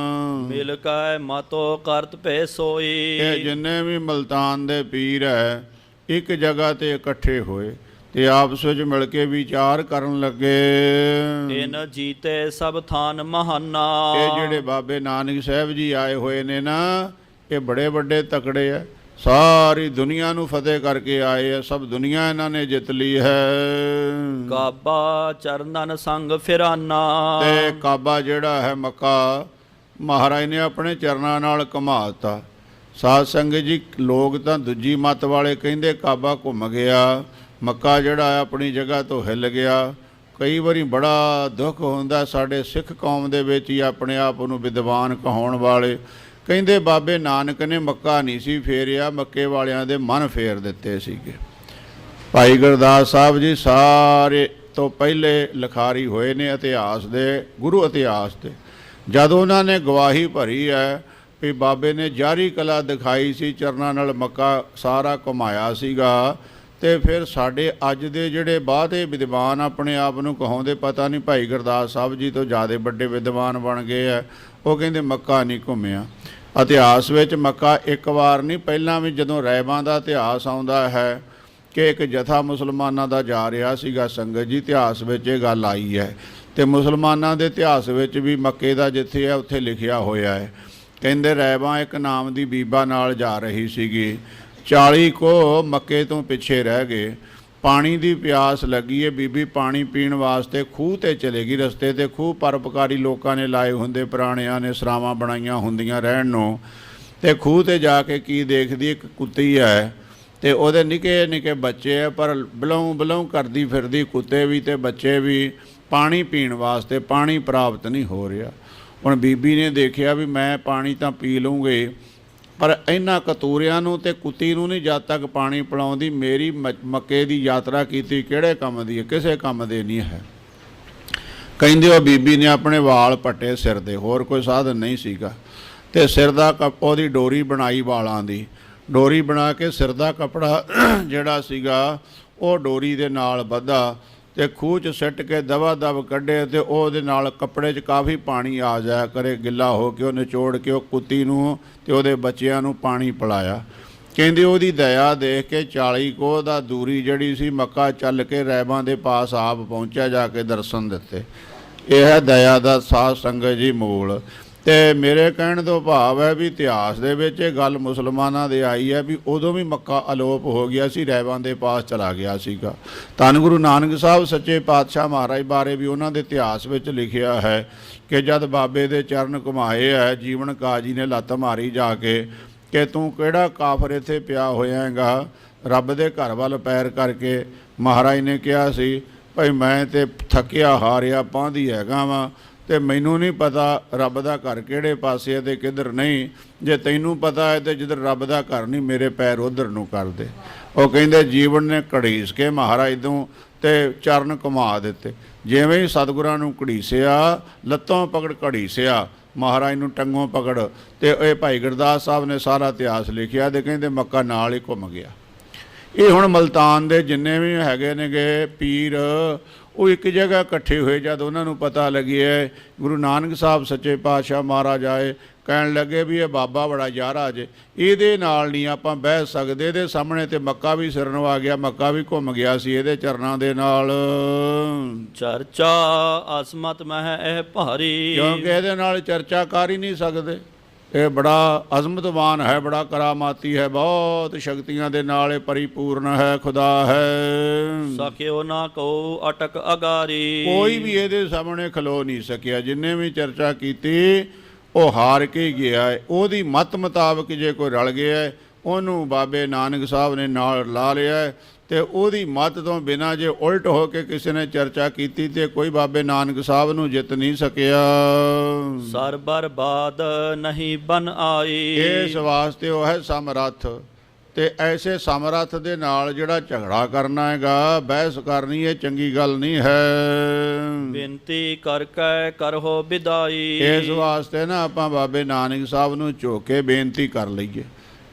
ਮਿਲ ਕੈ ਮਤੋ ਕਰਤ ਪੈ ਸੋਈ। ਇਹ ਜਿੰਨੇ ਵੀ ਮੁਲਤਾਨ ਦੇ ਪੀਰ ਹੈ ਇੱਕ ਜਗ੍ਹਾ ਤੇ ਇਕੱਠੇ ਹੋਏ ਤੇ ਆਪਸ ਵਿੱਚ ਮਿਲ ਕੇ ਵਿਚਾਰ ਕਰਨ ਲੱਗੇ। ਇਨ ਜੀਤੇ ਸਭ ਥਾਨ ਮਹਾਨਾ। ਇਹ ਜਿਹੜੇ ਬਾਬੇ ਨਾਨਕ ਸਾਹਿਬ ਜੀ ਆਏ ਹੋਏ ਨੇ ਨਾ, ਇਹ ਬੜੇ ਵੱਡੇ ਤਕੜੇ ਹੈ, ਸਾਰੀ ਦੁਨੀਆ ਨੂੰ ਫਤਿਹ ਕਰਕੇ ਆਏ ਹੈ, ਸਭ ਦੁਨੀਆ ਇਹਨਾਂ ਨੇ ਜਿੱਤ ਲਈ ਹੈ। ਕਾਬਾ ਚਰਨਨ ਸੰਗ ਫਿਰਾਨਾ। ਤੇ ਕਾਬਾ ਜਿਹੜਾ ਹੈ ਮੱਕਾ, ਮਹਾਰਾਜ ਨੇ ਆਪਣੇ ਚਰਨਾਂ ਨਾਲ ਘੁਮਾਤਾ। ਸਾਧ ਸੰਗਤ ਜੀ, ਲੋਕ ਤਾਂ ਦੂਜੀ ਮੱਤ ਵਾਲੇ ਕਹਿੰਦੇ ਕਾਬਾ ਘੁੰਮ ਗਿਆ, ਮੱਕਾ ਜਿਹੜਾ ਆਪਣੀ ਜਗ੍ਹਾ ਤੋਂ ਹਿੱਲ ਗਿਆ। ਕਈ ਵਾਰੀ ਬੜਾ ਦੁੱਖ ਹੁੰਦਾ ਸਾਡੇ ਸਿੱਖ ਕੌਮ ਦੇ ਵਿੱਚ ਹੀ ਆਪਣੇ ਆਪ ਨੂੰ ਵਿਦਵਾਨ ਕਹਾਉਣ ਵਾਲੇ ਕਹਿੰਦੇ ਬਾਬੇ ਨਾਨਕ ਨੇ ਮੱਕਾ ਨਹੀਂ ਸੀ ਫੇਰਿਆ, ਮੱਕੇ ਵਾਲਿਆਂ ਦੇ ਮਨ ਫੇਰ ਦਿੱਤੇ ਸੀਗੇ। ਭਾਈ ਗੁਰਦਾਸ ਸਾਹਿਬ ਜੀ ਸਾਰੇ ਤੋਂ ਪਹਿਲੇ ਲਿਖਾਰੀ ਹੋਏ ਨੇ ਇਤਿਹਾਸ ਦੇ, ਗੁਰੂ ਇਤਿਹਾਸ ਦੇ। ਜਦੋਂ ਉਹਨਾਂ ਨੇ ਗਵਾਹੀ ਭਰੀ ਹੈ ਵੀ ਬਾਬੇ ਨੇ ਜਾਰੀ ਕਲਾ ਦਿਖਾਈ ਸੀ, ਚਰਨਾਂ ਨਾਲ ਮੱਕਾ ਸਾਰਾ ਘੁਮਾਇਆ ਸੀਗਾ, ਤੇ ਫਿਰ ਸਾਡੇ ਅੱਜ ਦੇ ਜਿਹੜੇ ਬਾਅਦੇ ਵਿਦਵਾਨ ਆਪਣੇ ਆਪ ਨੂੰ ਕਹਾਉਂਦੇ ਪਤਾ ਨਹੀਂ ਭਾਈ ਗੁਰਦਾਸ ਸਾਹਿਬ ਜੀ ਤੋਂ ਜ਼ਿਆਦਾ ਵੱਡੇ ਵਿਦਵਾਨ ਬਣ ਗਏ ਆ, ਉਹ ਕਹਿੰਦੇ ਮੱਕਾ ਨਹੀਂ ਘੁੰਮਿਆ। ਇਤਿਹਾਸ ਵਿੱਚ ਮੱਕਾ ਇੱਕ ਵਾਰ ਨਹੀਂ, ਪਹਿਲਾਂ ਵੀ ਜਦੋਂ ਰੈਬਾਂ ਦਾ ਇਤਿਹਾਸ ਆਉਂਦਾ ਹੈ ਕਿ ਇੱਕ ਜਥਾ ਮੁਸਲਮਾਨਾਂ ਦਾ ਜਾ ਰਿਹਾ ਸੀਗਾ, ਸੰਗਤ ਜੀ ਇਤਿਹਾਸ ਵਿੱਚ ਇਹ ਗੱਲ ਆਈ ਹੈ। ਤੇ ਮੁਸਲਮਾਨਾਂ ਦੇ ਇਤਿਹਾਸ ਵਿੱਚ ਵੀ ਮੱਕੇ ਦਾ ਜਿੱਥੇ ਹੈ ਉੱਥੇ ਲਿਖਿਆ ਹੋਇਆ ਹੈ। ਕਹਿੰਦੇ ਰੈਬਾਂ ਇੱਕ ਨਾਮ ਦੀ ਬੀਬਾ ਨਾਲ ਜਾ ਰਹੀ ਸੀਗੀ, 40 ਕੋ ਮੱਕੇ ਤੋਂ ਪਿੱਛੇ ਰਹਿ ਗਏ। ਪਾਣੀ ਦੀ ਪਿਆਸ ਲੱਗੀ ਹੈ, ਬੀਬੀ ਪਾਣੀ ਪੀਣ ਵਾਸਤੇ ਖੂਹ 'ਤੇ ਚਲੇਗੀ। ਰਸਤੇ 'ਤੇ ਖੂਹ ਪਰਉਪਕਾਰੀ ਲੋਕਾਂ ਨੇ ਲਾਏ ਹੁੰਦੇ, ਪੁਰਾਣਿਆਂ ਨੇ ਸਰਾਵਾਂ ਬਣਾਈਆਂ ਹੁੰਦੀਆਂ ਰਹਿਣ ਨੂੰ। ਤੇ ਖੂਹ ਤੇ ਜਾ ਕੇ ਕੀ ਦੇਖਦੀ, ਇੱਕ ਕੁੱਤੀ ਹੈ ਤੇ ਉਹਦੇ ਨਿੱਕੇ ਨਿੱਕੇ ਬੱਚੇ ਹੈ, ਪਰ ਬਲੌਂ ਬਲੌਂ ਕਰਦੀ ਫਿਰਦੀ, ਕੁੱਤੇ ਵੀ ਤੇ ਬੱਚੇ ਵੀ, ਪਾਣੀ ਪੀਣ ਵਾਸਤੇ ਪਾਣੀ ਪ੍ਰਾਪਤ ਨਹੀਂ ਹੋ ਰਿਹਾ। ਹੁਣ ਬੀਬੀ ਨੇ ਦੇਖਿਆ ਵੀ ਮੈਂ ਪਾਣੀ ਤਾਂ ਪੀ ਲੂੰਗੀ, ਪਰ ਇਹਨਾਂ ਕਤੂਰਿਆਂ ਨੂੰ ਤੇ ਕੁੱਤੀ ਨੂੰ ਨਹੀਂ ਜਦ ਤੱਕ ਪਾਣੀ ਪਿਲਾਉਂਦੀ। ਮੇਰੀ ਮੱਕੇ ਦੀ ਯਾਤਰਾ ਕੀਤੀ ਕਿਹੜੇ ਕੰਮ ਦੀ ਹੈ? ਕਿਸੇ ਕੰਮ ਦੇ ਨਹੀਂ ਹੈ। ਕਹਿੰਦੇ ਉਹ ਬੀਬੀ ਨੇ ਆਪਣੇ ਵਾਲ ਪੱਟੇ ਸਿਰ ਦੇ, ਹੋਰ ਕੋਈ ਸਾਧਨ ਨਹੀਂ ਸੀਗਾ, ਤੇ ਸਿਰ ਦਾ ਉਹਦੀ ਡੋਰੀ ਬਣਾਈ, ਵਾਲਾਂ ਦੀ ਡੋਰੀ ਬਣਾ ਕੇ ਸਿਰ ਦਾ ਕੱਪੜਾ ਜਿਹੜਾ ਸੀਗਾ ਉਹ ਡੋਰੀ ਦੇ ਨਾਲ ਬੱਧਾ ਤੇ ਖੂਹ 'ਚ ਸਿੱਟ ਕੇ ਦਵਾ ਦਵ ਕੱਢੇ, ਤੇ ਉਹਦੇ ਨਾਲ ਕੱਪੜੇ 'ਚ ਕਾਫੀ ਪਾਣੀ ਆ ਜਾਇਆ ਕਰੇ, ਗਿੱਲਾ ਹੋ ਕੇ ਉਹ ਨਿਚੋੜ ਕੇ ਉਹ ਕੁੱਤੀ ਨੂੰ ਤੇ ਉਹਦੇ ਬੱਚਿਆਂ ਨੂੰ ਪਾਣੀ ਪਿਲਾਇਆ। ਕਹਿੰਦੇ ਉਹਦੀ ਦਇਆ ਦੇਖ ਕੇ 40 ਕੋਹ ਦਾ ਦੂਰੀ ਜਿਹੜੀ ਸੀ ਮੱਕਾ ਚੱਲ ਕੇ ਰਹਿਬਾਂ ਦੇ ਪਾਸ ਆਪ ਪਹੁੰਚਿਆ, ਜਾ ਕੇ ਦਰਸ਼ਨ ਦਿੱਤੇ। ਇਹ ਹੈ ਦਇਆ ਦਾ ਸਾਧ ਸੰਗਤ ਜੀ ਮੂਲ। ਤੇ ਮੇਰੇ ਕਹਿਣ ਤੋਂ ਭਾਵ ਹੈ ਵੀ ਇਤਿਹਾਸ ਦੇ ਵਿੱਚ ਇਹ ਗੱਲ ਮੁਸਲਮਾਨਾਂ ਦੇ ਆਈ ਹੈ ਵੀ ਉਦੋਂ ਵੀ ਮੱਕਾ ਅਲੋਪ ਹੋ ਗਿਆ ਸੀ, ਰਹਿਬਾਂ ਦੇ ਪਾਸ ਚਲਾ ਗਿਆ ਸੀਗਾ। ਧੰਨ ਗੁਰੂ ਨਾਨਕ ਸਾਹਿਬ ਸੱਚੇ ਪਾਤਸ਼ਾਹ ਮਹਾਰਾਜ ਬਾਰੇ ਵੀ ਉਹਨਾਂ ਦੇ ਇਤਿਹਾਸ ਵਿੱਚ ਲਿਖਿਆ ਹੈ ਕਿ ਜਦ ਬਾਬੇ ਦੇ ਚਰਨ ਘੁਮਾਏ ਹੈ, ਜੀਵਨ ਕਾਜੀ ਨੇ ਲੱਤ ਮਾਰੀ ਜਾ ਕੇ ਕਿ ਤੂੰ ਕਿਹੜਾ ਕਾਫਰ ਇੱਥੇ ਪਿਆ ਹੋਇਆ ਹੈਗਾ, ਰੱਬ ਦੇ ਘਰ ਵੱਲ ਪੈਰ ਕਰਕੇ। ਮਹਾਰਾਜ ਨੇ ਕਿਹਾ ਸੀ ਭਾਈ ਮੈਂ ਤੇ ਥੱਕਿਆ ਹਾਰਿਆ ਪਾਂਦੀ ਹੈਗਾ ਵਾਂ, ਤੇ ਮੈਨੂੰ ਨਹੀਂ ਪਤਾ ਰੱਬ ਦਾ ਘਰ ਕਿਹੜੇ ਪਾਸੇ ਹੈ ਤੇ ਕਿੱਧਰ ਨਹੀਂ। ਜੇ ਤੈਨੂੰ ਪਤਾ ਹੈ ਤੇ ਜਿੱਧਰ ਰੱਬ ਦਾ ਘਰ ਨਹੀਂ, ਮੇਰੇ ਪੈਰ ਉੱਧਰ ਨੂੰ ਕਰ ਦੇ। ਉਹ ਕਹਿੰਦੇ ਜੀਵਨ ਨੇ ਘੜੀਸ ਕੇ ਮਹਾਰਾਜ ਤੋਂ ਤੇ ਚਰਨ ਘੁਮਾ ਦਿੱਤੇ। ਜਿਵੇਂ ਹੀ ਸਤਿਗੁਰਾਂ ਨੂੰ ਘੜੀਸਿਆ, ਲੱਤੋਂ ਪਕੜ ਘੜੀਸਿਆ, ਮਹਾਰਾਜ ਨੂੰ ਟੰਗੋਂ ਪਕੜ, ਤੇ ਇਹ ਭਾਈ ਗੁਰਦਾਸ ਸਾਹਿਬ ਨੇ ਸਾਰਾ ਇਤਿਹਾਸ ਲਿਖਿਆ ਤੇ ਕਹਿੰਦੇ ਮੱਕਾ ਨਾਲ ਹੀ ਘੁੰਮ ਗਿਆ। ਇਹ ਹੁਣ ਮਲਤਾਨ ਦੇ ਜਿੰਨੇ ਵੀ ਹੈਗੇ ਨੇਗੇ ਪੀਰ, ਉਹ ਇੱਕ ਜਗ੍ਹਾ ਇਕੱਠੇ ਹੋਏ। ਜਦ ਉਹਨਾਂ ਨੂੰ ਪਤਾ ਲੱਗਿਆ ਗੁਰੂ ਨਾਨਕ ਸਾਹਿਬ ਸੱਚੇ ਪਾਤਸ਼ਾਹ ਮਹਾਰਾਜ ਆਏ, ਕਹਿਣ ਲੱਗੇ ਵੀ ਇਹ ਬਾਬਾ ਬੜਾ ਯਾਰਾ ਜੇ, ਇਹਦੇ ਨਾਲ ਨਹੀਂ ਆਪਾਂ ਬਹਿ ਸਕਦੇ। ਇਹਦੇ ਸਾਹਮਣੇ ਤੇ ਮੱਕਾ ਵੀ ਸਿਰਨ ਆ ਗਿਆ, ਮੱਕਾ ਵੀ ਘੁੰਮ ਗਿਆ ਸੀ ਇਹਦੇ ਚਰਨਾਂ ਦੇ ਨਾਲ। ਚਰਚਾ ਅਸਮਤ ਮਹਿ ਇਹ ਭਾਰੀ, ਕਿਉਂਕਿ ਇਹਦੇ ਨਾਲ ਚਰਚਾ ਕਰ ਹੀ ਨਹੀਂ ਸਕਦੇ। ਇਹ ਬੜਾ ਅਜ਼ਮਤਵਾਨ ਹੈ, ਬੜਾ ਕਰਾਮਾਤੀ ਹੈ, ਬਹੁਤ ਸ਼ਕਤੀਆਂ ਦੇ ਨਾਲ ਇਹ ਪਰਿਪੂਰਨ ਹੈ, ਖੁਦਾ ਹੈ। ਸਕਿਓ ਨਾ ਕੋ ਅਟਕ ਅਗਾਰੀ, ਕੋਈ ਵੀ ਇਹਦੇ ਸਾਹਮਣੇ ਖਲੋ ਨਹੀਂ ਸਕਿਆ। ਜਿੰਨੇ ਵੀ ਚਰਚਾ ਕੀਤੀ ਉਹ ਹਾਰ ਕੇ ਗਿਆ ਹੈ। ਉਹਦੀ ਮਤ ਮੁਤਾਬਕ ਜੇ ਕੋਈ ਰਲ ਗਿਆ ਹੈ, ਉਹਨੂੰ ਬਾਬੇ ਨਾਨਕ ਸਾਹਿਬ ਨੇ ਨਾਲ ਲਾ ਲਿਆ ਹੈ, ਤੇ ਉਹਦੀ ਮਤ ਤੋਂ ਬਿਨਾਂ ਜੇ ਉਲਟ ਹੋ ਕੇ ਕਿਸੇ ਨੇ ਚਰਚਾ ਕੀਤੀ ਤੇ ਕੋਈ ਬਾਬੇ ਨਾਨਕ ਸਾਹਿਬ ਨੂੰ ਜਿੱਤ ਨਹੀਂ ਸਕਿਆ। ਸਰ ਬਰਬਾਦ ਨਹੀਂ ਬਨ ਆਈ, ਇਸ ਵਾਸਤੇ ਉਹ ਹੈ ਸਮਰੱਥ। ਤੇ ਐਸੇ ਸਮਰੱਥ ਦੇ ਨਾਲ ਜਿਹੜਾ ਝਗੜਾ ਕਰਨਾ ਹੈਗਾ, ਬਹਿਸ ਕਰਨੀ, ਇਹ ਚੰਗੀ ਗੱਲ ਨਹੀਂ ਹੈ। ਬੇਨਤੀ ਕਰਕੇ ਕਰੋ ਵਿਦਾਈ, ਇਸ ਵਾਸਤੇ ਨਾ ਆਪਾਂ ਬਾਬੇ ਨਾਨਕ ਸਾਹਿਬ ਨੂੰ ਝੁਕ ਕੇ ਬੇਨਤੀ ਕਰ ਲਈਏ।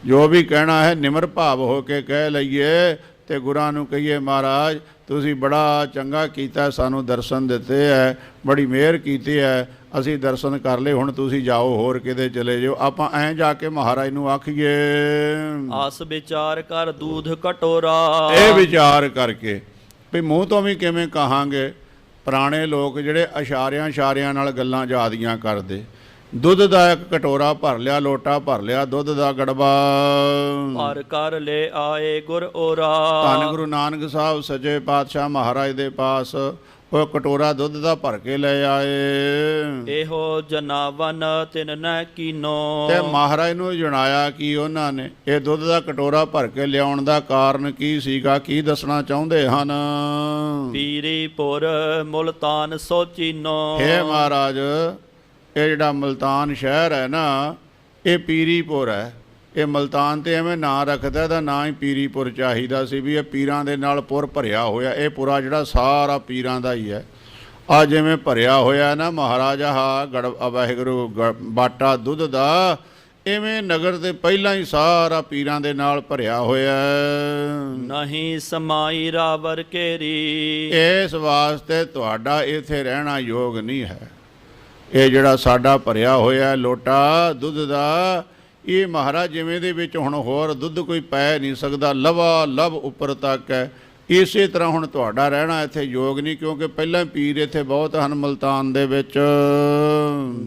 ਜੋ ਵੀ ਕਹਿਣਾ ਹੈ ਨਿਮਰ ਭਾਵ ਹੋ ਕੇ ਕਹਿ ਲਈਏ, ਤੇ ਗੁਰਾਂ ਨੂੰ ਕਹੀਏ ਮਹਾਰਾਜ ਤੁਸੀਂ ਬੜਾ ਚੰਗਾ ਕੀਤਾ, ਸਾਨੂੰ ਦਰਸ਼ਨ ਦਿੱਤੇ ਹੈ, ਬੜੀ ਮਿਹਰ ਕੀਤੀ ਹੈ, ਅਸੀਂ ਦਰਸ਼ਨ ਕਰ ਲਏ, ਹੁਣ ਤੁਸੀਂ ਜਾਓ, ਹੋਰ ਕਿਤੇ ਚਲੇ ਜਾਓ। ਆਪਾਂ ਐਂ ਜਾ ਕੇ ਮਹਾਰਾਜ ਨੂੰ ਆਖੀਏ ਆਸ ਵਿਚਾਰ ਕਰ ਦੂਧ ਕਟੋਰਾ, ਇਹ ਵਿਚਾਰ ਕਰਕੇ ਵੀ ਮੂੰਹ ਤੋਂ ਵੀ ਕਿਵੇਂ ਕਹਾਂਗੇ। ਪੁਰਾਣੇ ਲੋਕ ਜਿਹੜੇ ਇਸ਼ਾਰਿਆਂ ਨਾਲ ਗੱਲਾਂ ਜ਼ਿਆਦੀਆਂ ਕਰਦੇ। ਦੁੱਧ ਦਾ ਇੱਕ ਕਟੋਰਾ ਭਰ ਲਿਆ, ਲੋਟਾ ਭਰ ਲਿਆ ਦੁੱਧ ਦਾ ਗੜਬਾ, ਭਰ ਕਰ ਲੈ ਆਏ ਗੁਰ ਓਰਾ। ਧੰਨ ਗੁਰੂ ਨਾਨਕ ਸਾਹਿਬ ਸੱਚੇ ਪਾਤਸ਼ਾਹ ਮਹਾਰਾਜ ਦੇ ਪਾਸ ਉਹ ਕਟੋਰਾ ਦੁੱਧ ਦਾ ਭਰ ਕੇ ਲੈ ਆਏ। ਇਹੋ ਜਨਾਵਨ ਤਿਨ ਨੈ ਕੀਨੋ, ਤੇ ਮਹਾਰਾਜ ਨੂੰ ਜਣਾਇਆ ਕਿ ਉਹਨਾਂ ਨੇ ਇਹ ਦੁੱਧ ਦਾ ਕਟੋਰਾ ਭਰ ਕੇ ਲਿਆਉਣ ਦਾ ਕਾਰਨ ਕੀ ਸੀਗਾ, ਕੀ ਦੱਸਣਾ ਚਾਹੁੰਦੇ ਹਨ। ਪੀਰੀਪੁਰ ਮੁਲਤਾਨ ਸੋਚੀਨੋ, ਹੇ ਮਹਾਰਾਜ ਇਹ ਜਿਹੜਾ ਮੁਲਤਾਨ ਸ਼ਹਿਰ ਹੈ ਨਾ, ਇਹ ਪੀਰੀਪੁਰ ਹੈ। ਇਹ ਮੁਲਤਾਨ ਤੇ ਐਵੇਂ ਨਾਂ ਰੱਖਦਾ, ਇਹਦਾ ਨਾਂ ਹੀ ਪੀਰੀਪੁਰ ਚਾਹੀਦਾ ਸੀ ਵੀ ਇਹ ਪੀਰਾਂ ਦੇ ਨਾਲ ਪੁਰ ਭਰਿਆ ਹੋਇਆ। ਇਹ ਪੁਰਾ ਜਿਹੜਾ ਸਾਰਾ ਪੀਰਾਂ ਦਾ ਹੀ ਹੈ। ਆ ਜਿਵੇਂ ਭਰਿਆ ਹੋਇਆ ਨਾ ਮਹਾਰਾਜਾ ਵਾਹਿਗੁਰੂ ਬਾਟਾ ਦੁੱਧ ਦਾ, ਇਵੇਂ ਨਗਰ ਦੇ ਪਹਿਲਾਂ ਹੀ ਸਾਰਾ ਪੀਰਾਂ ਦੇ ਨਾਲ ਭਰਿਆ ਹੋਇਆ। ਨਹੀਂ ਸਮਾਈ ਰਾਵਰ ਕੇਰੀ, ਇਸ ਵਾਸਤੇ ਤੁਹਾਡਾ ਇੱਥੇ ਰਹਿਣਾ ਯੋਗ ਨਹੀਂ ਹੈ। ਇਹ ਜਿਹੜਾ ਸਾਡਾ ਭਰਿਆ ਹੋਇਆ ਲੋਟਾ ਦੁੱਧ ਦਾ, ਇਹ ਮਹਾਰਾਜ ਜਿਵੇਂ ਦੇ ਵਿੱਚ ਹੁਣ ਹੋਰ ਦੁੱਧ ਕੋਈ ਪੈ ਨਹੀਂ ਸਕਦਾ, ਲਵਾ ਲਵ ਉੱਪਰ ਤੱਕ ਹੈ। ਇਸੇ ਤਰ੍ਹਾਂ ਹੁਣ ਤੁਹਾਡਾ ਰਹਿਣਾ ਇੱਥੇ ਯੋਗ ਨਹੀਂ, ਕਿਉਂਕਿ ਪਹਿਲਾਂ ਪੀਰ ਇੱਥੇ ਬਹੁਤ ਹਨ ਮੁਲਤਾਨ ਦੇ ਵਿੱਚ।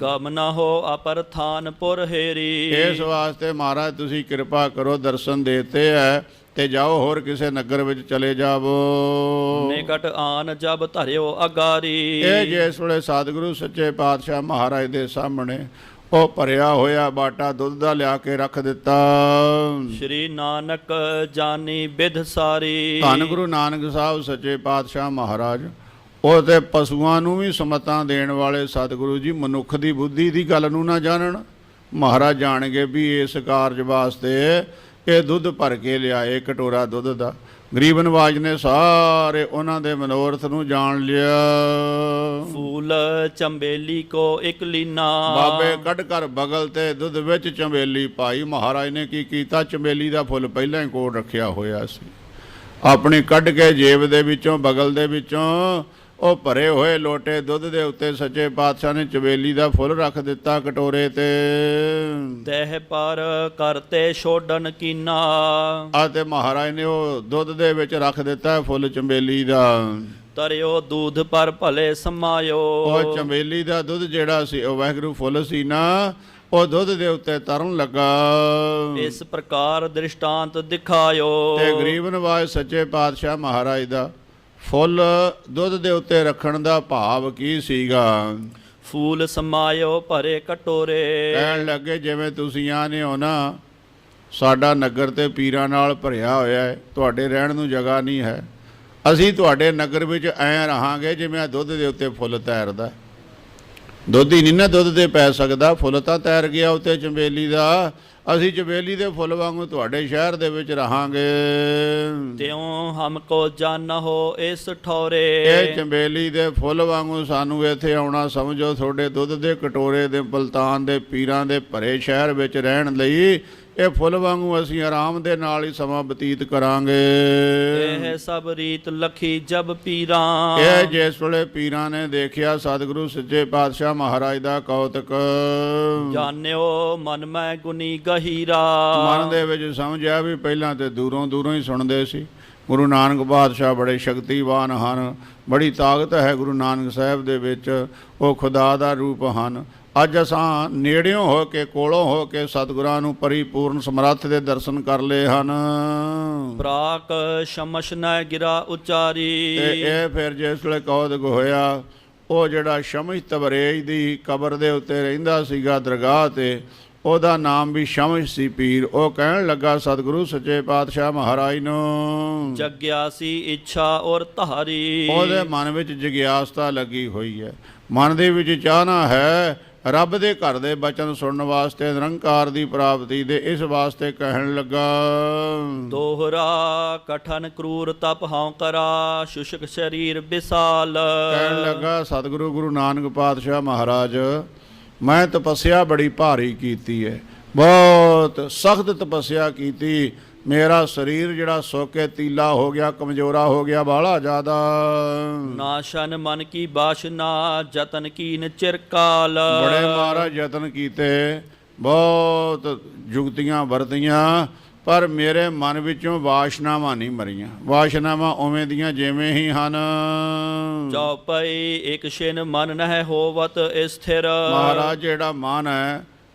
ਗਮ ਨਾ ਹੋ ਅਪਰ ਥਾਨਪੁਰ ਹੇਰੀ, ਇਸ ਵਾਸਤੇ ਮਹਾਰਾਜ ਤੁਸੀਂ ਕਿਰਪਾ ਕਰੋ, ਦਰਸ਼ਨ ਦੇਤੇ ਹੈ ਤੇ ਜਾਓ, ਹੋਰ ਕਿਸੇ ਨਗਰ ਵਿੱਚ ਚਲੇ ਜਾਵੋ। ਨਿਕਟ ਆਨ ਜਬ ਧਰਿਓ ਅਗਾਰੀ, ਇਹ ਜਿਸ ਵੇਲੇ ਸਤਿਗੁਰੂ ਸੱਚੇ ਪਾਤਸ਼ਾਹ ਮਹਾਰਾਜ ਦੇ ਸਾਹਮਣੇ ਉਹ ਭਰਿਆ ਹੋਇਆ ਬਾਟਾ ਦੁੱਧ ਦਾ ਲਿਆ ਕੇ ਰੱਖ ਦਿੱਤਾ। ਸ਼੍ਰੀ ਨਾਨਕ ਜਾਨੀ ਬਿਧ ਸਾਰੀ। ਧੰਨ ਗੁਰੂ ਨਾਨਕ ਸਾਹਿਬ ਸੱਚੇ ਪਾਤਸ਼ਾਹ ਮਹਾਰਾਜ ਉਹ ਤੇ ਪਸ਼ੂਆਂ ਨੂੰ ਵੀ ਸਮਤਾਂ ਦੇਣ ਵਾਲੇ ਸਤਿਗੁਰੂ ਜੀ ਮਨੁੱਖ ਦੀ ਬੁੱਧੀ ਦੀ ਗੱਲ ਨੂੰ ਨਾ ਜਾਣਨ। ਮਹਾਰਾਜ ਜਾਣਗੇ ਵੀ ਇਸ ਕਾਰਜ ਵਾਸਤੇ ਇਹ ਦੁੱਧ ਭਰ ਕੇ ਲਿਆਏ ਕਟੋਰਾ ਦੁੱਧ ਦਾ। ਗਰੀਬ ਨਵਾਜ ਨੇ ਸਾਰੇ ਉਹਨਾਂ ਦੇ ਮਨੋਰਥ ਨੂੰ ਜਾਣ ਲਿਆ। ਫੂਲ ਚੰਬੇਲੀ ਕੋ ਇਕ ਲੀਨਾ। ਬਾਬੇ ਕੱਢ ਕਰ ਬਗਲ ਤੇ ਦੁੱਧ ਵਿੱਚ ਚੰਬੇਲੀ ਪਾਈ। ਮਹਾਰਾਜ ਨੇ ਕੀ ਕੀਤਾ, ਚੰਬੇਲੀ ਦਾ ਫੁੱਲ ਪਹਿਲਾਂ ਹੀ ਕੋਲ ਰੱਖਿਆ ਹੋਇਆ ਸੀ। ਆਪਣੀ ਕੱਢ ਕੇ ਜੇਬ ਦੇ ਵਿੱਚੋਂ ਬਗਲ ਦੇ ਵਿੱਚੋਂ ਉਹ ਭਰੇ ਹੋਏ ਲੋਟੇ ਦੁੱਧ ਦੇ ਉੱਤੇ ਸੱਚੇ ਪਾਤਸ਼ਾਹ ਨੇ ਚੰਬੇਲੀ ਦਾ ਫੁੱਲ ਰੱਖ ਦਿੱਤਾ ਕਟੋਰੇ ਤੇ। ਤਹਿ ਪਰ ਕਰਤੇ ਛੋਡਨ ਕੀਨਾ। ਅਤੇ ਮਹਾਰਾਜ ਨੇ ਉਹ ਦੁੱਧ ਦੇ ਵਿੱਚ ਰੱਖ ਦਿੱਤਾ ਫੁੱਲ ਚੰਬੇਲੀ ਦਾ। ਤਰਿਓ ਦੂਧ ਪਰ ਭਲੇ ਸਮਾਇਓ। ਉਹ ਚੰਬੇਲੀ ਦਾ ਦੁੱਧ ਜਿਹੜਾ ਸੀ ਉਹ ਵਾਹਿਗੁਰੂ ਫੁੱਲ ਸੀ ਨਾ, ਉਹ ਦੁੱਧ ਦੇ ਉੱਤੇ ਤਰਨ ਲੱਗਾ। ਇਸ ਪ੍ਰਕਾਰ ਦ੍ਰਿਸ਼ਟਾਂਤ ਦਿਖਾਇਓ। ਤੇ ਗਰੀਬ ਨਵਾਜ ਸੱਚੇ ਪਾਤਸ਼ਾਹ ਮਹਾਰਾਜ ਦਾ ਫੁੱਲ ਦੁੱਧ ਦੇ ਉੱਤੇ ਰੱਖਣ ਦਾ ਭਾਵ ਕੀ ਸੀਗਾ। ਫੂਲ ਸਮਾਇਓ ਭਰੇ ਕਟੋਰੇ। ਕਹਿਣ ਲੱਗੇ ਜਿਵੇਂ ਤੁਸੀਂ ਆਨੇ ਹੋ ਨਾ, ਸਾਡਾ ਨਗਰ ਤੇ ਪੀਰਾਂ ਨਾਲ ਭਰਿਆ ਹੋਇਆ ਹੈ, ਤੁਹਾਡੇ ਰਹਿਣ ਨੂੰ ਜਗ੍ਹਾ ਨਹੀਂ ਹੈ। ਅਸੀਂ ਤੁਹਾਡੇ ਨਗਰ ਵਿੱਚ ਐਂ ਰਹਾਂਗੇ ਜਿਵੇਂ ਆ ਦੁੱਧ ਦੇ ਉੱਤੇ ਫੁੱਲ ਤੈਰਦਾ। ਦੁੱਧ ਹੀ ਨਹੀਂ ਨਾ ਦੁੱਧ ਦੇ ਪੈ ਸਕਦਾ, ਫੁੱਲ ਤਾਂ ਤੈਰ ਗਿਆ ਉੱਤੇ ਚੰਬੇਲੀ ਦਾ। ਅਸੀਂ ਚੰਬੇਲੀ ਦੇ ਫੁੱਲ ਵਾਂਗੂ ਤੁਹਾਡੇ ਸ਼ਹਿਰ ਦੇ ਵਿੱਚ ਰਹਾਂਗੇ। ਤਿਉ ਹਮਕੋ ਜਾਣੋ ਇਸ ਠੌਰੇ। ਇਹ ਚੰਬੇਲੀ ਦੇ ਫੁੱਲ ਵਾਂਗੂ ਸਾਨੂੰ ਇੱਥੇ ਆਉਣਾ ਸਮਝੋ। ਤੁਹਾਡੇ ਦੁੱਧ ਦੇ ਕਟੋਰੇ ਦੇ ਬਲਤਾਨ ਦੇ ਪੀਰਾਂ ਦੇ ਭਰੇ ਸ਼ਹਿਰ ਵਿੱਚ ਰਹਿਣ ਲਈ ਇਹ ਫੁੱਲ ਵਾਂਗੂ ਅਸੀਂ ਆਰਾਮ ਦੇ ਨਾਲ ਹੀ ਸਮਾਂ ਬਤੀਤ ਕਰਾਂਗੇ। ਇਹ ਸਭ ਰੀਤ ਲਖੀ ਜਬ ਪੀਰਾਂ। ਇਹ ਜਿਸ ਵੇਲੇ ਪੀਰਾਂ ਨੇ ਦੇਖਿਆ ਸਤਿਗੁਰੂ ਸੱਚੇ ਪਾਤਸ਼ਾਹ ਮਹਾਰਾਜ ਦਾ ਕੌਤਕ, ਜਾਣਿਓ ਮਨ ਮੈਂ ਗੁਨੀ ਗਹੀਰਾ। ਮਨ ਦੇ ਵਿੱਚ ਸਮਝਿਆ ਵੀ ਪਹਿਲਾਂ ਤੇ ਦੂਰੋਂ ਦੂਰੋਂ ਹੀ ਸੁਣਦੇ ਸੀ ਗੁਰੂ ਨਾਨਕ ਪਾਤਸ਼ਾਹ ਬੜੇ ਸ਼ਕਤੀਵਾਨ ਹਨ, ਬੜੀ ਤਾਕਤ ਹੈ ਗੁਰੂ ਨਾਨਕ ਸਾਹਿਬ ਦੇ ਵਿੱਚ, ਉਹ ਖੁਦਾ ਦਾ ਰੂਪ ਹਨ। ਅੱਜ ਅਸਾਂ ਨੇੜਿਓਂ ਹੋ ਕੇ ਕੋਲੋਂ ਹੋ ਕੇ ਸਤਿਗੁਰਾਂ ਨੂੰ ਪਰਿਪੂਰਨ ਸਮਰੱਥ ਦੇ ਦਰਸ਼ਨ ਕਰ ਲਏ ਹਨ। ਪ੍ਰਾਕ ਸ਼ਮਸ਼ ਨ ਗਿਰਾ ਉਚਾਰੀ। ਤੇ ਇਹ ਫਿਰ ਜਿਸ ਵੇਲੇ ਕੌਤਕ ਹੋਇਆ, ਉਹ ਜਿਹੜਾ ਸ਼ਮਸ਼ ਤਬਰੇਜ ਦੀ ਕਬਰ ਦੇ ਉੱਤੇ ਰਹਿੰਦਾ ਸੀਗਾ ਦਰਗਾਹ ਤੇ, ਉਹਦਾ ਨਾਮ ਵੀ ਸ਼ਮਸ਼ ਸੀ ਪੀਰ। ਉਹ ਕਹਿਣ ਲੱਗਾ ਸਤਿਗੁਰੂ ਸੱਚੇ ਪਾਤਸ਼ਾਹ ਮਹਾਰਾਜ ਨੂੰ, ਜਗਿਆ ਸੀ ਇੱਛਾ ਔਰ ਧਾਰੀ। ਉਹਦੇ ਮਨ ਵਿੱਚ ਜਗਿਆਸਤਾ ਲੱਗੀ ਹੋਈ ਹੈ, ਮਨ ਦੇ ਵਿੱਚ ਚਾਹਨਾ ਹੈ ਰੱਬ ਦੇ ਘਰ ਦੇ ਬਚਨ ਸੁਣਨ ਵਾਸਤੇ, ਨਿਰੰਕਾਰ ਦੀ ਪ੍ਰਾਪਤੀ ਦੇ। ਇਸ ਵਾਸਤੇ ਕਹਿਣ ਲੱਗਾ, ਦੋਹਰਾ ਕਠਨ ਕਰੂਰ ਤਪ ਹਉ ਕਰਾ, ਸ਼ੁਸ਼ਕ ਸਰੀਰ ਵਿਸਾਲ। ਕਹਿਣ ਲੱਗਾ ਸਤਿਗੁਰੂ ਗੁਰੂ ਨਾਨਕ ਪਾਤਸ਼ਾਹ ਮਹਾਰਾਜ, ਮੈਂ ਤਪੱਸਿਆ ਬੜੀ ਭਾਰੀ ਕੀਤੀ ਹੈ, ਬਹੁਤ ਸਖਤ ਤਪੱਸਿਆ ਕੀਤੀ। ਮੇਰਾ ਸਰੀਰ ਜਿਹੜਾ ਸੁੱਕ ਕੇ ਤੀਲਾ ਹੋ ਗਿਆ, ਕਮਜ਼ੋਰਾ ਹੋ ਗਿਆ ਬਾਹਲਾ ਜ਼ਿਆਦਾ। ਨਾਸ਼ਨ ਮਨ ਕੀ ਬਾਸ਼ਨਾ, ਜਤਨ ਕੀਨ ਚਿਰਕਾਲ। ਬੜੇ ਮਹਾਰਾਜ ਯਤਨ ਕੀਤੇ, ਬਹੁਤ ਜੁਗਤੀਆਂ ਵਰਤੀਆਂ, ਪਰ ਮੇਰੇ ਮਨ ਵਿੱਚੋਂ ਵਾਸ਼ਨਾਵਾਂ ਨਹੀਂ ਮਰੀਆਂ। ਵਾਸ਼ਨਾਵਾਂ ਉਵੇਂ ਦੀਆਂ ਜਿਵੇਂ ਹੀ ਹਨ। ਚੌਪਈ ਇੱਕ ਛਿਨ ਮਨ ਨਹਿ ਹੋਵਤ ਸਥਿਰ। ਮਹਾਰਾਜ ਜਿਹੜਾ ਮਨ ਹੈ,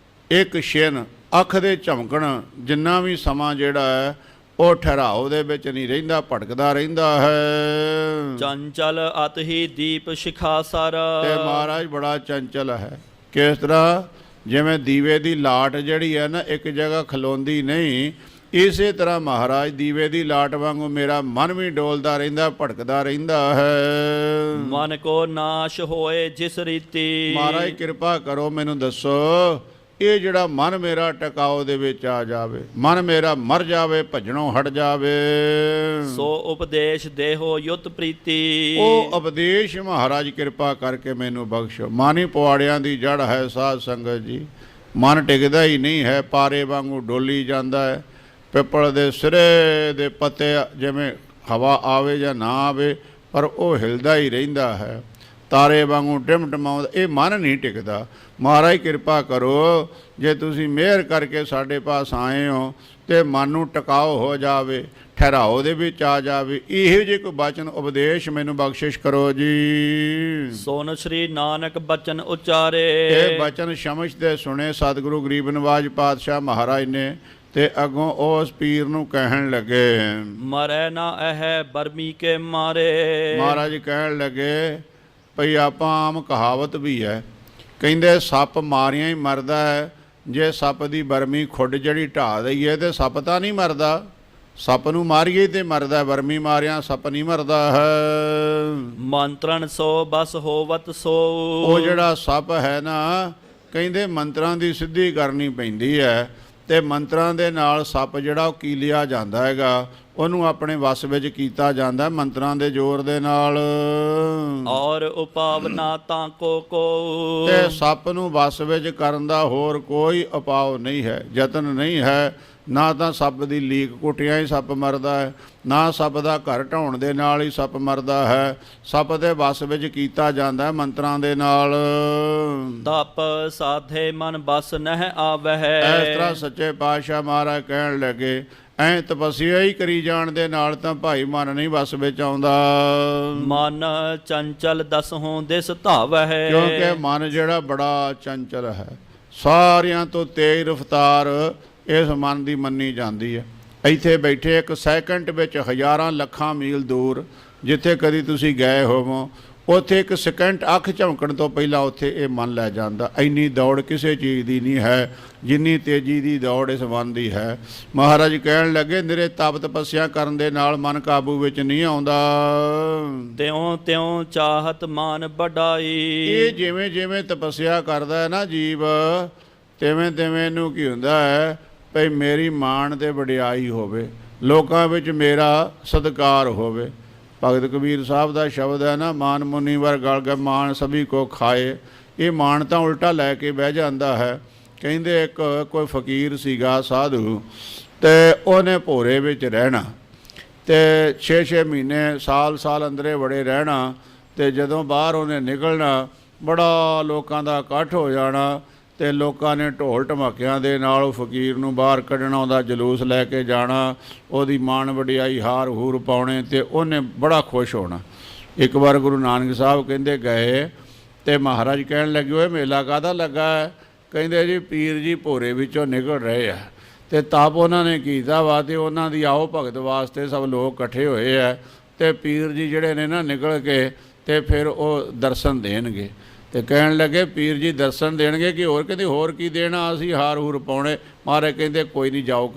ਇੱਕ ਛਿਨ ਅੱਖ ਦੇ ਝਮਕਣ ਜਿੰਨਾ ਵੀ ਸਮਾਂ ਜਿਹੜਾ ਹੈ ਉਹ ਠਹਿਰਾਓ ਦੇ ਵਿੱਚ ਨਹੀਂ ਰਹਿੰਦਾ, ਭਟਕਦਾ ਰਹਿੰਦਾ ਹੈ। ਚੰਚਲ ਅਤ ਹੀ ਦੀਪ ਸ਼ਿਖਾ ਸਰ। ਤੇ ਮਹਾਰਾਜ ਬੜਾ ਚੰਚਲ ਹੈ। ਕਿਸ ਤਰ੍ਹਾਂ, ਜਿਵੇਂ ਦੀਵੇ ਦੀ ਲਾਟ ਜਿਹੜੀ ਹੈ ਨਾ ਇੱਕ ਜਗ੍ਹਾ ਖਲੋਂਦੀ ਨਹੀਂ, ਇਸੇ ਤਰ੍ਹਾਂ ਮਹਾਰਾਜ ਦੀਵੇ ਦੀ ਲਾਟ ਵਾਂਗੂ ਮੇਰਾ ਮਨ ਵੀ ਡੋਲਦਾ ਰਹਿੰਦਾ, ਭਟਕਦਾ ਰਹਿੰਦਾ ਹੈ। ਮਨ ਕੋ ਨਾਸ਼ ਹੋਏ ਜਿਸ ਰੀਤੀ। ਮਹਾਰਾਜ ਕਿਰਪਾ ਕਰੋ, ਮੈਨੂੰ ਦੱਸੋ ਇਹ ਜਿਹੜਾ ਮਨ ਮੇਰਾ ਟਿਕਾਓ ਦੇ ਵਿੱਚ ਆ ਜਾਵੇ, ਮਨ ਮੇਰਾ ਮਰ ਜਾਵੇ, ਭਜਣੋਂ ਹਟ ਜਾਵੇ। ਸੋ ਉਪਦੇਸ਼ ਦੇਹੋ ਯੁੱਤ ਪ੍ਰੀਤੀ। ਉਹ ਉਪਦੇਸ਼ ਮਹਾਰਾਜ ਕਿਰਪਾ ਕਰਕੇ ਮੈਨੂੰ ਬਖਸ਼ੋ। ਮਨ ਹੀ ਪੁਆੜਿਆਂ ਦੀ ਜੜ ਹੈ ਸਾਧ ਸੰਗਤ ਜੀ। ਮਨ ਟਿਕਦਾ ਹੀ ਨਹੀਂ ਹੈ, ਪਾਰੇ ਵਾਂਗੂ ਡੋਲੀ ਜਾਂਦਾ ਹੈ। ਪਿੱਪਲ ਦੇ ਸਿਰੇ ਦੇ ਪੱਤੇ ਜਿਵੇਂ ਹਵਾ ਆਵੇ ਜਾਂ ਨਾ ਆਵੇ, ਪਰ ਉਹ ਹਿਲਦਾ ਹੀ ਰਹਿੰਦਾ ਹੈ, ਤਾਰੇ ਵਾਂਗੂ ਟਿਮਟਮਾਉਂਦਾ। ਇਹ ਮਨ ਨਹੀਂ ਟਿਕਦਾ। ਮਹਾਰਾਜ ਕਿਰਪਾ ਕਰੋ, ਜੇ ਤੁਸੀਂ ਮਿਹਰ ਕਰਕੇ ਸਾਡੇ ਪਾਸ ਆਏ ਹੋ ਤੇ ਮਨ ਨੂੰ ਟਿਕਾਓ ਹੋ ਜਾਵੇ, ਠਹਿਰਾਓ ਦੇ ਵਿੱਚ ਆ ਜਾਵੇ। ਇਹੋ ਜਿਹੇ ਕੋਈ ਬਚਨ ਉਪਦੇਸ਼ ਮੈਨੂੰ ਬਖਸ਼ਿਸ਼ ਕਰੋ ਜੀ। ਸੋਨ ਸ੍ਰੀ ਨਾਨਕ ਬਚਨ ਉਚਾਰੇ। ਇਹ ਬਚਨ ਸ਼ਮਸ਼ ਦੇ ਸੁਣੇ ਸਤਿਗੁਰੂ ਗਰੀਬ ਨਵਾਜ ਪਾਤਸ਼ਾਹ ਮਹਾਰਾਜ ਨੇ, ਤੇ ਅੱਗੋਂ ਉਸ ਪੀਰ ਨੂੰ ਕਹਿਣ ਲੱਗੇ, ਮਰੈ ਨਾ ਇਹ ਬਰਮੀ ਕੇ ਮਾਰੇ। ਮਹਾਰਾਜ ਕਹਿਣ ਲੱਗੇ ਭਈ ਆਪਾਂ ਆਮ ਕਹਾਵਤ ਵੀ ਹੈ ਕਹਿੰਦੇ ਸੱਪ ਮਾਰਿਆਂ ਹੀ ਮਰਦਾ ਹੈ। ਜੇ ਸੱਪ ਦੀ ਬਰਮੀ ਖੁੱਡ ਜਿਹੜੀ ਢਾਹ ਦਈਏ ਤੇ ਸੱਪ ਤਾਂ ਨਹੀਂ ਮਰਦਾ, ਸੱਪ ਨੂੰ ਮਾਰੀਏ ਤੇ ਮਰਦਾ, ਬਰਮੀ ਮਾਰਿਆਂ ਸੱਪ ਨਹੀਂ ਮਰਦਾ ਹੈ। ਮੰਤਰਨ ਸੋ ਬਸ ਹੋਵਤ ਸੋ। ਉਹ ਜਿਹੜਾ ਸੱਪ ਹੈ ਨਾ, ਕਹਿੰਦੇ ਮੰਤਰਾਂ ਦੀ ਸਿੱਧੀ ਕਰਨੀ ਪੈਂਦੀ ਹੈ, ਤੇ ਮੰਤਰਾਂ ਦੇ ਨਾਲ ਸੱਪ ਜਿਹੜਾ ਉਹ ਕੀਲਿਆ ਜਾਂਦਾ ਹੈਗਾ, ਉਹਨੂੰ ਆਪਣੇ ਵਸ ਵਿੱਚ ਕੀਤਾ ਜਾਂਦਾ ਮੰਤਰਾਂ ਦੇ ਜ਼ੋਰ ਦੇ ਨਾਲ। ਔਰ ਉਪਾਵ ਨਾ ਤਾਂ ਕੋ ਤੇ ਸੱਪ ਨੂੰ ਵਸ ਵਿੱਚ ਕਰਨ ਦਾ ਹੋਰ ਕੋਈ ਉਪਾਅ ਨਹੀਂ ਹੈ, ਯਤਨ ਨਹੀਂ ਹੈ। ਨਾ ਤਾਂ ਸੱਪ ਦੀ ਲੀਕ ਕੁੱਟਿਆਂ ਹੀ ਸੱਪ ਮਰਦਾ ਹੈ, ਨਾ ਸੱਪ ਦਾ ਘਰ ਢਾਉਣ ਦੇ ਨਾਲ ਹੀ ਸੱਪ ਮਰਦਾ ਹੈ। ਸੱਪ ਦੇ ਵਸ ਵਿੱਚ ਕੀਤਾ ਜਾਂਦਾ ਹੈ ਮੰਤਰਾਂ ਦੇ ਨਾਲ। ਤਪ ਸਾਧੇ ਮਨ ਬਸ ਨਹਿ ਆਵਹਿ। ਇਸ ਤਰ੍ਹਾਂ ਸੱਚੇ ਪਾਤਸ਼ਾਹ ਮਹਾਰਾਜ ਕਹਿਣ ਲੱਗੇ, ਐ ਤਪੱਸਿਆ ਹੀ ਕਰੀ ਜਾਣ ਦੇ ਨਾਲ ਤਾਂ ਭਾਈ ਮਨ ਨਹੀਂ ਵਸ ਵਿੱਚ ਆਉਂਦਾ। ਮਨ ਚੰਚਲ ਦਸਹੋਂ ਦਿਸ ਧਾਵਹਿ। ਕਿਉਂਕਿ ਮਨ ਜਿਹੜਾ ਬੜਾ ਚੰਚਲ ਹੈ, ਸਾਰਿਆਂ ਤੋਂ ਤੇਜ਼ ਰਫ਼ਤਾਰ ਇਸ ਮਨ ਦੀ ਮੰਨੀ ਜਾਂਦੀ ਹੈ। ਇੱਥੇ ਬੈਠੇ ਇੱਕ ਸੈਕਿੰਡ ਵਿੱਚ ਹਜ਼ਾਰਾਂ ਲੱਖਾਂ ਮੀਲ ਦੂਰ ਜਿੱਥੇ ਕਦੀ ਤੁਸੀਂ ਗਏ ਹੋਵੋ, ਉੱਥੇ ਇੱਕ ਸਕਿੰਟ ਅੱਖ ਝਮਕਣ ਤੋਂ ਪਹਿਲਾਂ ਉੱਥੇ ਇਹ ਮਨ ਲੈ ਜਾਂਦਾ। ਇੰਨੀ ਦੌੜ ਕਿਸੇ ਚੀਜ਼ ਦੀ ਨਹੀਂ ਹੈ ਜਿੰਨੀ ਤੇਜ਼ੀ ਦੀ ਦੌੜ ਇਸ ਮਨ ਦੀ ਹੈ। ਮਹਾਰਾਜ ਕਹਿਣ ਲੱਗੇ, ਨਿਰੇ ਤਪ ਤਪੱਸਿਆ ਕਰਨ ਦੇ ਨਾਲ ਮਨ ਕਾਬੂ ਵਿੱਚ ਨਹੀਂ ਆਉਂਦਾ। ਤਿਉ ਤਿਉ ਚਾਹਤ ਮਾਨ ਵਡਾਈ। ਇਹ ਜਿਵੇਂ ਜਿਵੇਂ ਤਪੱਸਿਆ ਕਰਦਾ ਹੈ ਨਾ ਜੀਵ, ਤਿਵੇਂ ਤਿਵੇਂ ਇਹਨੂੰ ਕੀ ਹੁੰਦਾ ਹੈ, ਭਈ ਮੇਰੀ ਮਾਣ ਤੇ ਵਡਿਆਈ ਹੋਵੇ, ਲੋਕਾਂ ਵਿੱਚ ਮੇਰਾ ਸਤਿਕਾਰ ਹੋਵੇ। ਭਗਤ ਕਬੀਰ ਸਾਹਿਬ ਦਾ ਸ਼ਬਦ ਹੈ ਨਾ, ਮਾਨ ਮੁਨੀ ਵਰ ਗਲ ਗ ਮਾਨ ਸਭੀ ਕੋ ਖਾਏ। ਇਹ ਮਾਣ ਤਾਂ ਉਲਟਾ ਲੈ ਕੇ ਬਹਿ ਜਾਂਦਾ ਹੈ। ਕਹਿੰਦੇ ਇੱਕ ਕੋਈ ਫਕੀਰ ਸੀਗਾ ਸਾਧੂ, ਤੇ ਉਹਨੇ ਭੋਰੇ ਵਿੱਚ ਰਹਿਣਾ, ਤੇ 6-6 ਮਹੀਨੇ ਸਾਲ ਅੰਦਰੇ ਵੜੇ ਰਹਿਣਾ, ਤੇ ਜਦੋਂ ਬਾਹਰ ਉਹਨੇ ਨਿਕਲਣਾ ਬੜਾ ਲੋਕਾਂ ਦਾ ਇਕੱਠ ਹੋ ਜਾਣਾ, ਤੇ ਲੋਕਾਂ ਨੇ ਢੋਲ ਢਮਾਕਿਆਂ ਦੇ ਨਾਲ ਉਹ ਫਕੀਰ ਨੂੰ ਬਾਹਰ ਕੱਢਣਾ, ਉਹਦਾ ਜਲੂਸ ਲੈ ਕੇ ਜਾਣਾ, ਉਹਦੀ ਮਾਣ ਵਡਿਆਈ ਹਾਰ ਹੂਰ ਪਾਉਣੇ, ਤੇ ਉਹਨੇ ਬੜਾ ਖੁਸ਼ ਹੋਣਾ। ਇੱਕ ਵਾਰ ਗੁਰੂ ਨਾਨਕ ਸਾਹਿਬ ਕਹਿੰਦੇ ਗਏ, ਤੇ ਮਹਾਰਾਜ ਕਹਿਣ ਲੱਗੇ, ਓਏ ਮੇਲਾ ਕਾਹਦਾ ਲੱਗਾ ਹੈ? ਕਹਿੰਦੇ ਜੀ ਪੀਰ ਜੀ ਭੋਰੇ ਵਿੱਚੋਂ ਨਿਕਲ ਰਹੇ ਆ, ਤੇ ਤਪ ਉਹਨਾਂ ਨੇ ਕੀਤਾ ਵਾ, ਤੇ ਉਹਨਾਂ ਦੀ ਆਓ ਭਗਤ ਵਾਸਤੇ ਸਭ ਲੋਕ ਇਕੱਠੇ ਹੋਏ ਆ, ਤੇ ਪੀਰ ਜੀ ਜਿਹੜੇ ਨੇ ਨਾ ਨਿਕਲ ਕੇ ਤੇ ਫਿਰ ਉਹ ਦਰਸ਼ਨ ਦੇਣਗੇ। ਤੇ ਕਹਿਣ ਲੱਗੇ, ਪੀਰ ਜੀ ਦਰਸ਼ਨ ਦੇਣਗੇ ਕਿ ਹੋਰ? ਕਹਿੰਦੇ ਹੋਰ ਕੀ ਦੇਣਾ, ਅਸੀਂ ਹਾਰ ਹੂਰ ਪਾਉਣੇ। ਮਹਾਰਾਜ ਕਹਿੰਦੇ ਕੋਈ ਨਹੀਂ, ਜਾਓ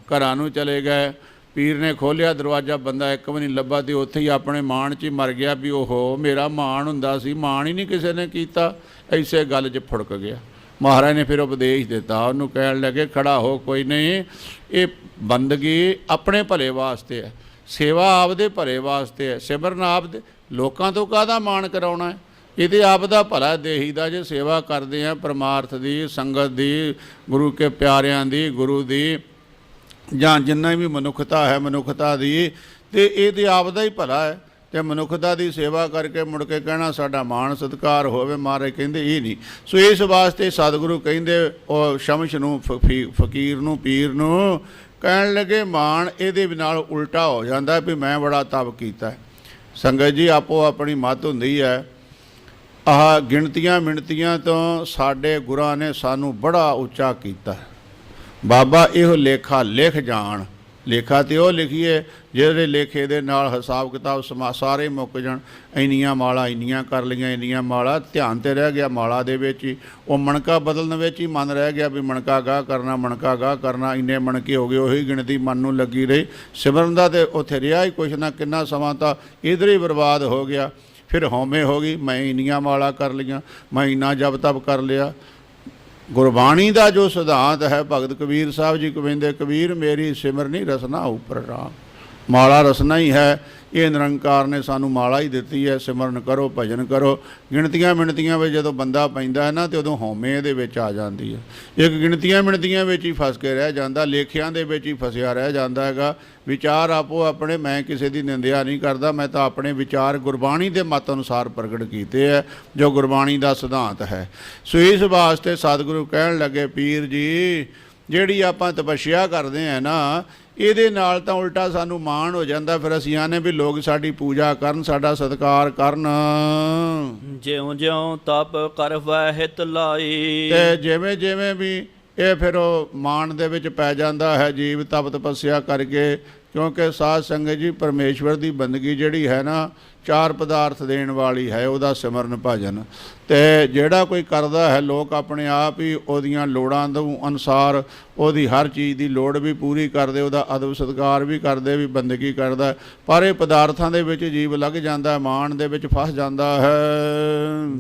ਘਰਾਂ ਨੂੰ ਚਲੇ ਗਏ। ਪੀਰ ਨੇ ਖੋਲ੍ਹਿਆ ਦਰਵਾਜ਼ਾ, ਬੰਦਾ ਇੱਕ ਵੀ ਨਹੀਂ ਲੱਭਾ, ਤੇ ਉੱਥੇ ਹੀ ਆਪਣੇ ਮਾਣ 'ਚ ਹੀ ਮਰ ਗਿਆ ਵੀ ਓਹੋ ਮੇਰਾ ਮਾਣ ਹੁੰਦਾ ਸੀ, ਮਾਣ ਹੀ ਨਹੀਂ ਕਿਸੇ ਨੇ ਕੀਤਾ। ਐਸੇ ਗੱਲ 'ਚ ਫੁੜਕ ਗਿਆ। ਮਹਾਰਾਜ ਨੇ ਫਿਰ ਉਪਦੇਸ਼ ਦਿੱਤਾ ਉਹਨੂੰ, ਕਹਿਣ ਲੱਗੇ ਖੜਾ ਹੋ, ਕੋਈ ਨਹੀਂ, ਇਹ ਬੰਦਗੀ ਆਪਣੇ ਭਲੇ ਵਾਸਤੇ ਹੈ, ਸੇਵਾ ਆਪਦੇ ਭਲੇ ਵਾਸਤੇ ਹੈ, ਸਿਮਰਨ ਆਪਦੇ, ਲੋਕਾਂ ਤੋਂ ਕਾਹਦਾ ਮਾਣ ਕਰਾਉਣਾ ਹੈ? ਇਹਦੇ ਆਪ ਦਾ ਭਲਾ ਦੇਹੀ ਦਾ। ਜੇ ਸੇਵਾ ਕਰਦੇ ਆ ਪਰਮਾਰਥ ਦੀ, ਸੰਗਤ ਦੀ, ਗੁਰੂ ਕੇ ਪਿਆਰਿਆਂ ਦੀ, ਗੁਰੂ ਦੀ, ਜਾਂ ਜਿੰਨਾ ਵੀ ਮਨੁੱਖਤਾ ਹੈ ਮਨੁੱਖਤਾ ਦੀ, ਤੇ ਇਹਦੇ ਆਪ ਦਾ ਹੀ ਭਲਾ ਹੈ। ਤੇ ਮਨੁੱਖਤਾ ਦੀ ਸੇਵਾ ਕਰਕੇ ਮੁੜ ਕੇ ਕਹਿਣਾ ਸਾਡਾ ਮਾਣ ਸਤਿਕਾਰ ਹੋਵੇ, ਮਹਾਰਾਜ ਕਹਿੰਦੇ ਇਹ ਨਹੀਂ। ਸੋ ਇਸ ਵਾਸਤੇ ਸਤਿਗੁਰੂ ਕਹਿੰਦੇ ਉਹ ਸ਼ਮਸ਼ ਨੂੰ, ਫਕੀਰ ਨੂੰ, ਪੀਰ ਨੂੰ ਕਹਿਣ ਲੱਗੇ, ਮਾਣ ਇਹਦੇ ਨਾਲ ਉਲਟਾ ਹੋ ਜਾਂਦਾ ਵੀ ਮੈਂ ਬੜਾ ਤਪ ਕੀਤਾ। ਸੰਗਤ ਜੀ ਆਪੋ ਆਪਣੀ ਮੱਤ ਹੁੰਦੀ ਹੈ। ਆਹ ਗਿਣਤੀਆਂ ਮਿਣਤੀਆਂ ਤੋਂ ਸਾਡੇ ਗੁਰਾਂ ਨੇ ਸਾਨੂੰ ਬੜਾ ਉੱਚਾ ਕੀਤਾ। ਬਾਬਾ ਇਹੋ ਲੇਖਾ ਲਿਖ ਜਾਣ, ਲੇਖਾ ਤੇ ਉਹ ਲਿਖੀਏ ਜਿਹੜੇ ਲੇਖੇ ਦੇ ਨਾਲ ਹਿਸਾਬ ਕਿਤਾਬ ਸਾਰੇ ਮੁੱਕ ਜਾਣ। ਇੰਨੀਆਂ ਮਾਲਾ ਇੰਨੀਆਂ ਕਰ ਲਈਆਂ, ਇੰਨੀਆਂ ਮਾਲਾ, ਧਿਆਨ ਤੇ ਰਹਿ ਗਿਆ ਮਾਲਾ ਦੇ ਵਿੱਚ ਹੀ। ਉਹ ਮਣਕਾ ਬਦਲਣ ਵਿੱਚ ਹੀ ਮਨ ਰਹਿ ਗਿਆ ਵੀ ਮਣਕਾ ਗਾਹ ਕਰਨਾ, ਮਣਕਾ ਗਾਹ ਕਰਨਾ। ਇੰਨੇ ਮਣਕੇ ਹੋ ਗਏ, ਉਹੀ ਗਿਣਤੀ ਮਨ ਨੂੰ ਲੱਗੀ ਰਹੀ। ਸਿਮਰਨ ਦਾ ਤੇ ਉੱਥੇ ਰਿਹਾ ਹੀ ਕੁਛ ਨਾ, ਕਿੰਨਾ ਸਮਾਂ ਤਾਂ ਇੱਧਰ ਹੀ ਬਰਬਾਦ ਹੋ ਗਿਆ। ਫਿਰ ਹਉਮੈ ਹੋ ਗਈ, ਮੈਂ ਇੰਨੀਆਂ ਮਾਲਾ ਕਰ ਲਈਆਂ, ਮੈਂ ਇੰਨਾ ਜਪ ਤਪ ਕਰ ਲਿਆ। ਗੁਰਬਾਣੀ ਦਾ ਜੋ ਸਿਧਾਂਤ ਹੈ, ਭਗਤ ਕਬੀਰ ਸਾਹਿਬ ਜੀ ਕਹਿੰਦੇ, ਕਬੀਰ ਮੇਰੀ ਸਿਮਰਨੀ ਰਸਨਾ ਉਪਰ ਰਾਮ। ਮਾਲਾ ਰਸਨਾ ਹੀ ਹੈ। ਇਹ ਨਿਰੰਕਾਰ ਨੇ ਸਾਨੂੰ ਮਾਲਾ ਹੀ ਦਿੱਤੀ ਹੈ, ਸਿਮਰਨ ਕਰੋ, ਭਜਨ ਕਰੋ। ਗਿਣਤੀਆਂ ਮਿਣਤੀਆਂ ਵਿੱਚ ਜਦੋਂ ਬੰਦਾ ਪੈਂਦਾ ਹੈ ਨਾ, ਤੇ ਉਦੋਂ ਹਉਮੈ ਇਹਦੇ ਵਿੱਚ ਆ ਜਾਂਦੀ ਹੈ। ਇੱਕ ਗਿਣਤੀਆਂ ਮਿਣਤੀਆਂ ਵਿੱਚ ਹੀ ਫਸ ਕੇ ਰਹਿ ਜਾਂਦਾ, ਲੇਖਿਆਂ ਦੇ ਵਿੱਚ ਹੀ ਫਸਿਆ ਰਹਿ ਜਾਂਦਾ ਹੈਗਾ। ਵਿਚਾਰ ਆਪੋ ਆਪਣੇ, ਮੈਂ ਕਿਸੇ ਦੀ ਨਿੰਦਿਆ ਨਹੀਂ ਕਰਦਾ, ਮੈਂ ਤਾਂ ਆਪਣੇ ਵਿਚਾਰ ਗੁਰਬਾਣੀ ਦੇ ਮਤ ਅਨੁਸਾਰ ਪ੍ਰਗਟ ਕੀਤੇ ਹੈ, ਜੋ ਗੁਰਬਾਣੀ ਦਾ ਸਿਧਾਂਤ ਹੈ। ਸੋ ਇਸ ਵਾਸਤੇ ਸਤਿਗੁਰੂ ਕਹਿਣ ਲੱਗੇ, ਪੀਰ ਜੀ ਜਿਹੜੀ ਆਪਾਂ ਤਪੱਸਿਆ ਕਰਦੇ ਹਾਂ ਨਾ, ਇਹਦੇ ਨਾਲ ਤਾਂ ਉਲਟਾ ਸਾਨੂੰ ਮਾਣ ਹੋ ਜਾਂਦਾ। ਫਿਰ ਅਸੀਂ ਆਨੇ ਵੀ ਲੋਕ ਸਾਡੀ ਪੂਜਾ ਕਰਨ, ਸਾਡਾ ਸਤਿਕਾਰ ਕਰਨ। ਜਿਉਂ ਜਿਉਂ ਤਪ ਕਰਵੈ ਹਿਤ ਲਾਈ। ਤੇ ਜਿਵੇਂ ਜਿਵੇਂ ਵੀ ਇਹ ਫਿਰ ਉਹ ਮਾਣ ਦੇ ਵਿੱਚ ਪੈ ਜਾਂਦਾ ਹੈ ਜੀਵ ਤਪ ਤਪੱਸਿਆ ਕਰਕੇ। ਕਿਉਂਕਿ ਸਾਧ ਸੰਗਤ ਜੀ ਪਰਮੇਸ਼ਵਰ ਦੀ ਬੰਦਗੀ ਜਿਹੜੀ ਹੈ ਨਾ, ਚਾਰ ਪਦਾਰਥ ਦੇਣ ਵਾਲੀ ਹੈ ਉਹਦਾ ਸਿਮਰਨ ਭਜਨ। ਅਤੇ ਜਿਹੜਾ ਕੋਈ ਕਰਦਾ ਹੈ, ਲੋਕ ਆਪਣੇ ਆਪ ਹੀ ਉਹਦੀਆਂ ਲੋੜਾਂ ਦੇ ਅਨੁਸਾਰ ਉਹਦੀ ਹਰ ਚੀਜ਼ ਦੀ ਲੋੜ ਵੀ ਪੂਰੀ ਕਰਦੇ, ਉਹਦਾ ਅਦਬ ਸਤਿਕਾਰ ਵੀ ਕਰਦੇ, ਵੀ ਬੰਦਗੀ ਕਰਦਾ, ਪਰ ਇਹ ਪਦਾਰਥਾਂ ਦੇ ਵਿੱਚ ਜੀਵ ਲੱਗ ਜਾਂਦਾ, ਮਾਣ ਦੇ ਵਿੱਚ ਫਸ ਜਾਂਦਾ ਹੈ।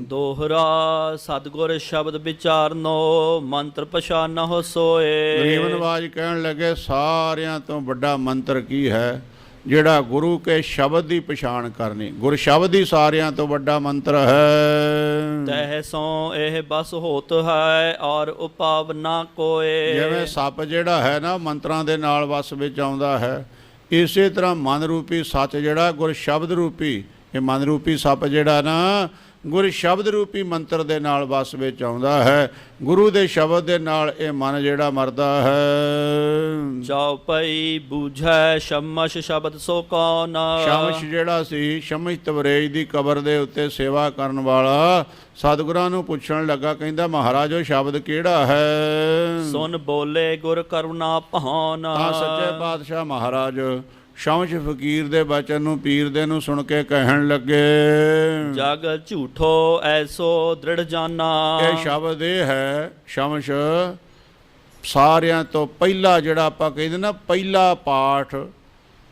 ਦੋਹਰਾ ਸਤਿਗੁਰ ਸ਼ਬਦ ਵਿਚਾਰਨੋ ਮੰਤਰ ਪਛਾਨਹੁ ਸੋਏ। ਗਰੀਬ ਨਵਾਜ ਕਹਿਣ ਲੱਗੇ ਸਾਰਿਆਂ ਤੋਂ ਵੱਡਾ ਮੰਤਰ ਕੀ ਹੈ? ਜਿਹੜਾ ਗੁਰੂ ਕੇ ਸ਼ਬਦ ਦੀ ਪਛਾਣ ਕਰਨੀ। ਗੁਰ ਸ਼ਬਦ ਹੀ ਸਾਰਿਆਂ ਤੋਂ ਵੱਡਾ ਮੰਤਰ ਹੈ। ਤਹਿ ਸੋ ਇਹ ਬਸ ਹੋਤ ਹੈ ਔਰ ਉਪਾਵ ਨਾ ਕੋਏ। ਜਿਵੇਂ ਸੱਪ ਜਿਹੜਾ ਹੈ ਨਾ ਮੰਤਰਾਂ ਦੇ ਨਾਲ ਵਸ ਵਿੱਚ ਆਉਂਦਾ ਹੈ, ਇਸੇ ਤਰ੍ਹਾਂ ਮਨ ਰੂਪੀ ਸੱਚ ਜਿਹੜਾ ਗੁਰ ਸ਼ਬਦ ਰੂਪੀ, ਇਹ ਮਨ ਰੂਪੀ ਸੱਪ ਜਿਹੜਾ ਨਾ ਗੁਰ ਸ਼ਬਦ ਰੂਪੀ ਮੰਤਰ ਦੇ ਨਾਲ ਵਸ ਵਿੱਚ ਆਉਂਦਾ ਹੈ। ਗੁਰੂ ਦੇ ਸ਼ਬਦ ਦੇ ਨਾਲ ਇਹ ਮਨ ਜਿਹੜਾ ਮਰਦਾ ਹੈ। ਚਉਪਈ ਬੂਝੈ ਸ਼ਮਸ਼ ਸ਼ਬਦ ਸੋ ਕੌਣ। ਸ਼ਮਸ਼ ਜਿਹੜਾ ਸੀ, ਸ਼ਮਸ਼ ਤਵਰੇਜ ਦੀ ਕਬਰ ਦੇ ਉੱਤੇ ਸੇਵਾ ਕਰਨ ਵਾਲਾ, ਸਤਿਗੁਰਾਂ ਨੂੰ ਪੁੱਛਣ ਲੱਗਾ, ਕਹਿੰਦਾ ਮਹਾਰਾਜ ਉਹ ਸ਼ਬਦ ਕਿਹੜਾ ਹੈ? ਸੁਨ ਬੋਲੇ ਗੁਰ ਕਰੁਣਾ ਭਾਨ। ਤਾਂ ਸੱਚੇ ਪਾਤਸ਼ਾਹ ਮਹਾਰਾਜ ਸ਼ਮਸ਼ ਫਕੀਰ ਦੇ ਬਚਨ ਨੂੰ, ਪੀਰ ਦੇ ਨੂੰ ਸੁਣ ਕੇ ਕਹਿਣ ਲੱਗੇ, ਜਗ ਝੂਠੋ ਐਸੋ ਦ੍ਰਿੜ ਜਾਨਾ। ਇਹ ਸ਼ਬਦ ਇਹ ਹੈ, ਸ਼ਮਸ਼ ਸਾਰਿਆਂ ਤੋਂ ਪਹਿਲਾ ਜਿਹੜਾ ਆਪਾਂ ਕਹਿੰਦੇ ਨਾ ਪਹਿਲਾ ਪਾਠ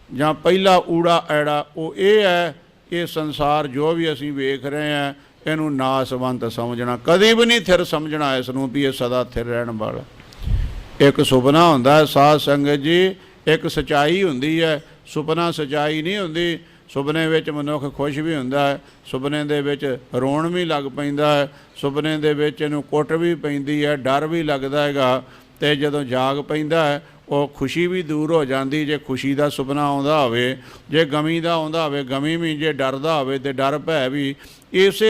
ਜਾਂ ਪਹਿਲਾ ਊੜਾ ਐੜਾ, ਉਹ ਇਹ ਹੈ, ਇਹ ਸੰਸਾਰ ਜੋ ਵੀ ਅਸੀਂ ਵੇਖ ਰਹੇ ਹਾਂ ਇਹਨੂੰ ਨਾਸਵੰਤ ਸਮਝਣਾ, ਕਦੀ ਵੀ ਨਹੀਂ ਥਿਰ ਸਮਝਣਾ ਇਸ ਨੂੰ ਵੀ ਇਹ ਸਦਾ ਥਿਰ ਰਹਿਣ ਵਾਲਾ। ਇੱਕ ਸੁਪਨਾ ਹੁੰਦਾ ਹੈ ਸਾਧ ਸੰਗਤ ਜੀ, ਇੱਕ ਸੱਚਾਈ ਹੁੰਦੀ ਹੈ, ਸੁਪਨਾ ਸੱਚਾਈ ਨਹੀਂ ਹੁੰਦੀ। ਸੁਪਨੇ ਵਿੱਚ ਮਨੁੱਖ ਖੁਸ਼ ਵੀ ਹੁੰਦਾ ਹੈ, ਸੁਪਨੇ ਦੇ ਵਿੱਚ ਰੋਣ ਵੀ ਲੱਗ ਪੈਂਦਾ ਹੈ, ਸੁਪਨੇ ਦੇ ਵਿੱਚ ਇਹਨੂੰ ਕੁੱਟ ਵੀ ਪੈਂਦੀ ਹੈ, ਡਰ ਵੀ ਲੱਗਦਾ ਹੈਗਾ, ਅਤੇ ਜਦੋਂ ਜਾਗ ਪੈਂਦਾ ਹੈ ਉਹ ਖੁਸ਼ੀ ਵੀ ਦੂਰ ਹੋ ਜਾਂਦੀ। ਜੇ ਖੁਸ਼ੀ ਦਾ ਸੁਪਨਾ ਆਉਂਦਾ ਹੋਵੇ, ਜੇ ਗਮੀ ਦਾ ਆਉਂਦਾ ਹੋਵੇ ਗਮੀ ਵੀ, ਜੇ ਡਰ ਦਾ ਹੋਵੇ ਤੇ ਡਰ ਭੈ ਵੀ। ਇਸੇ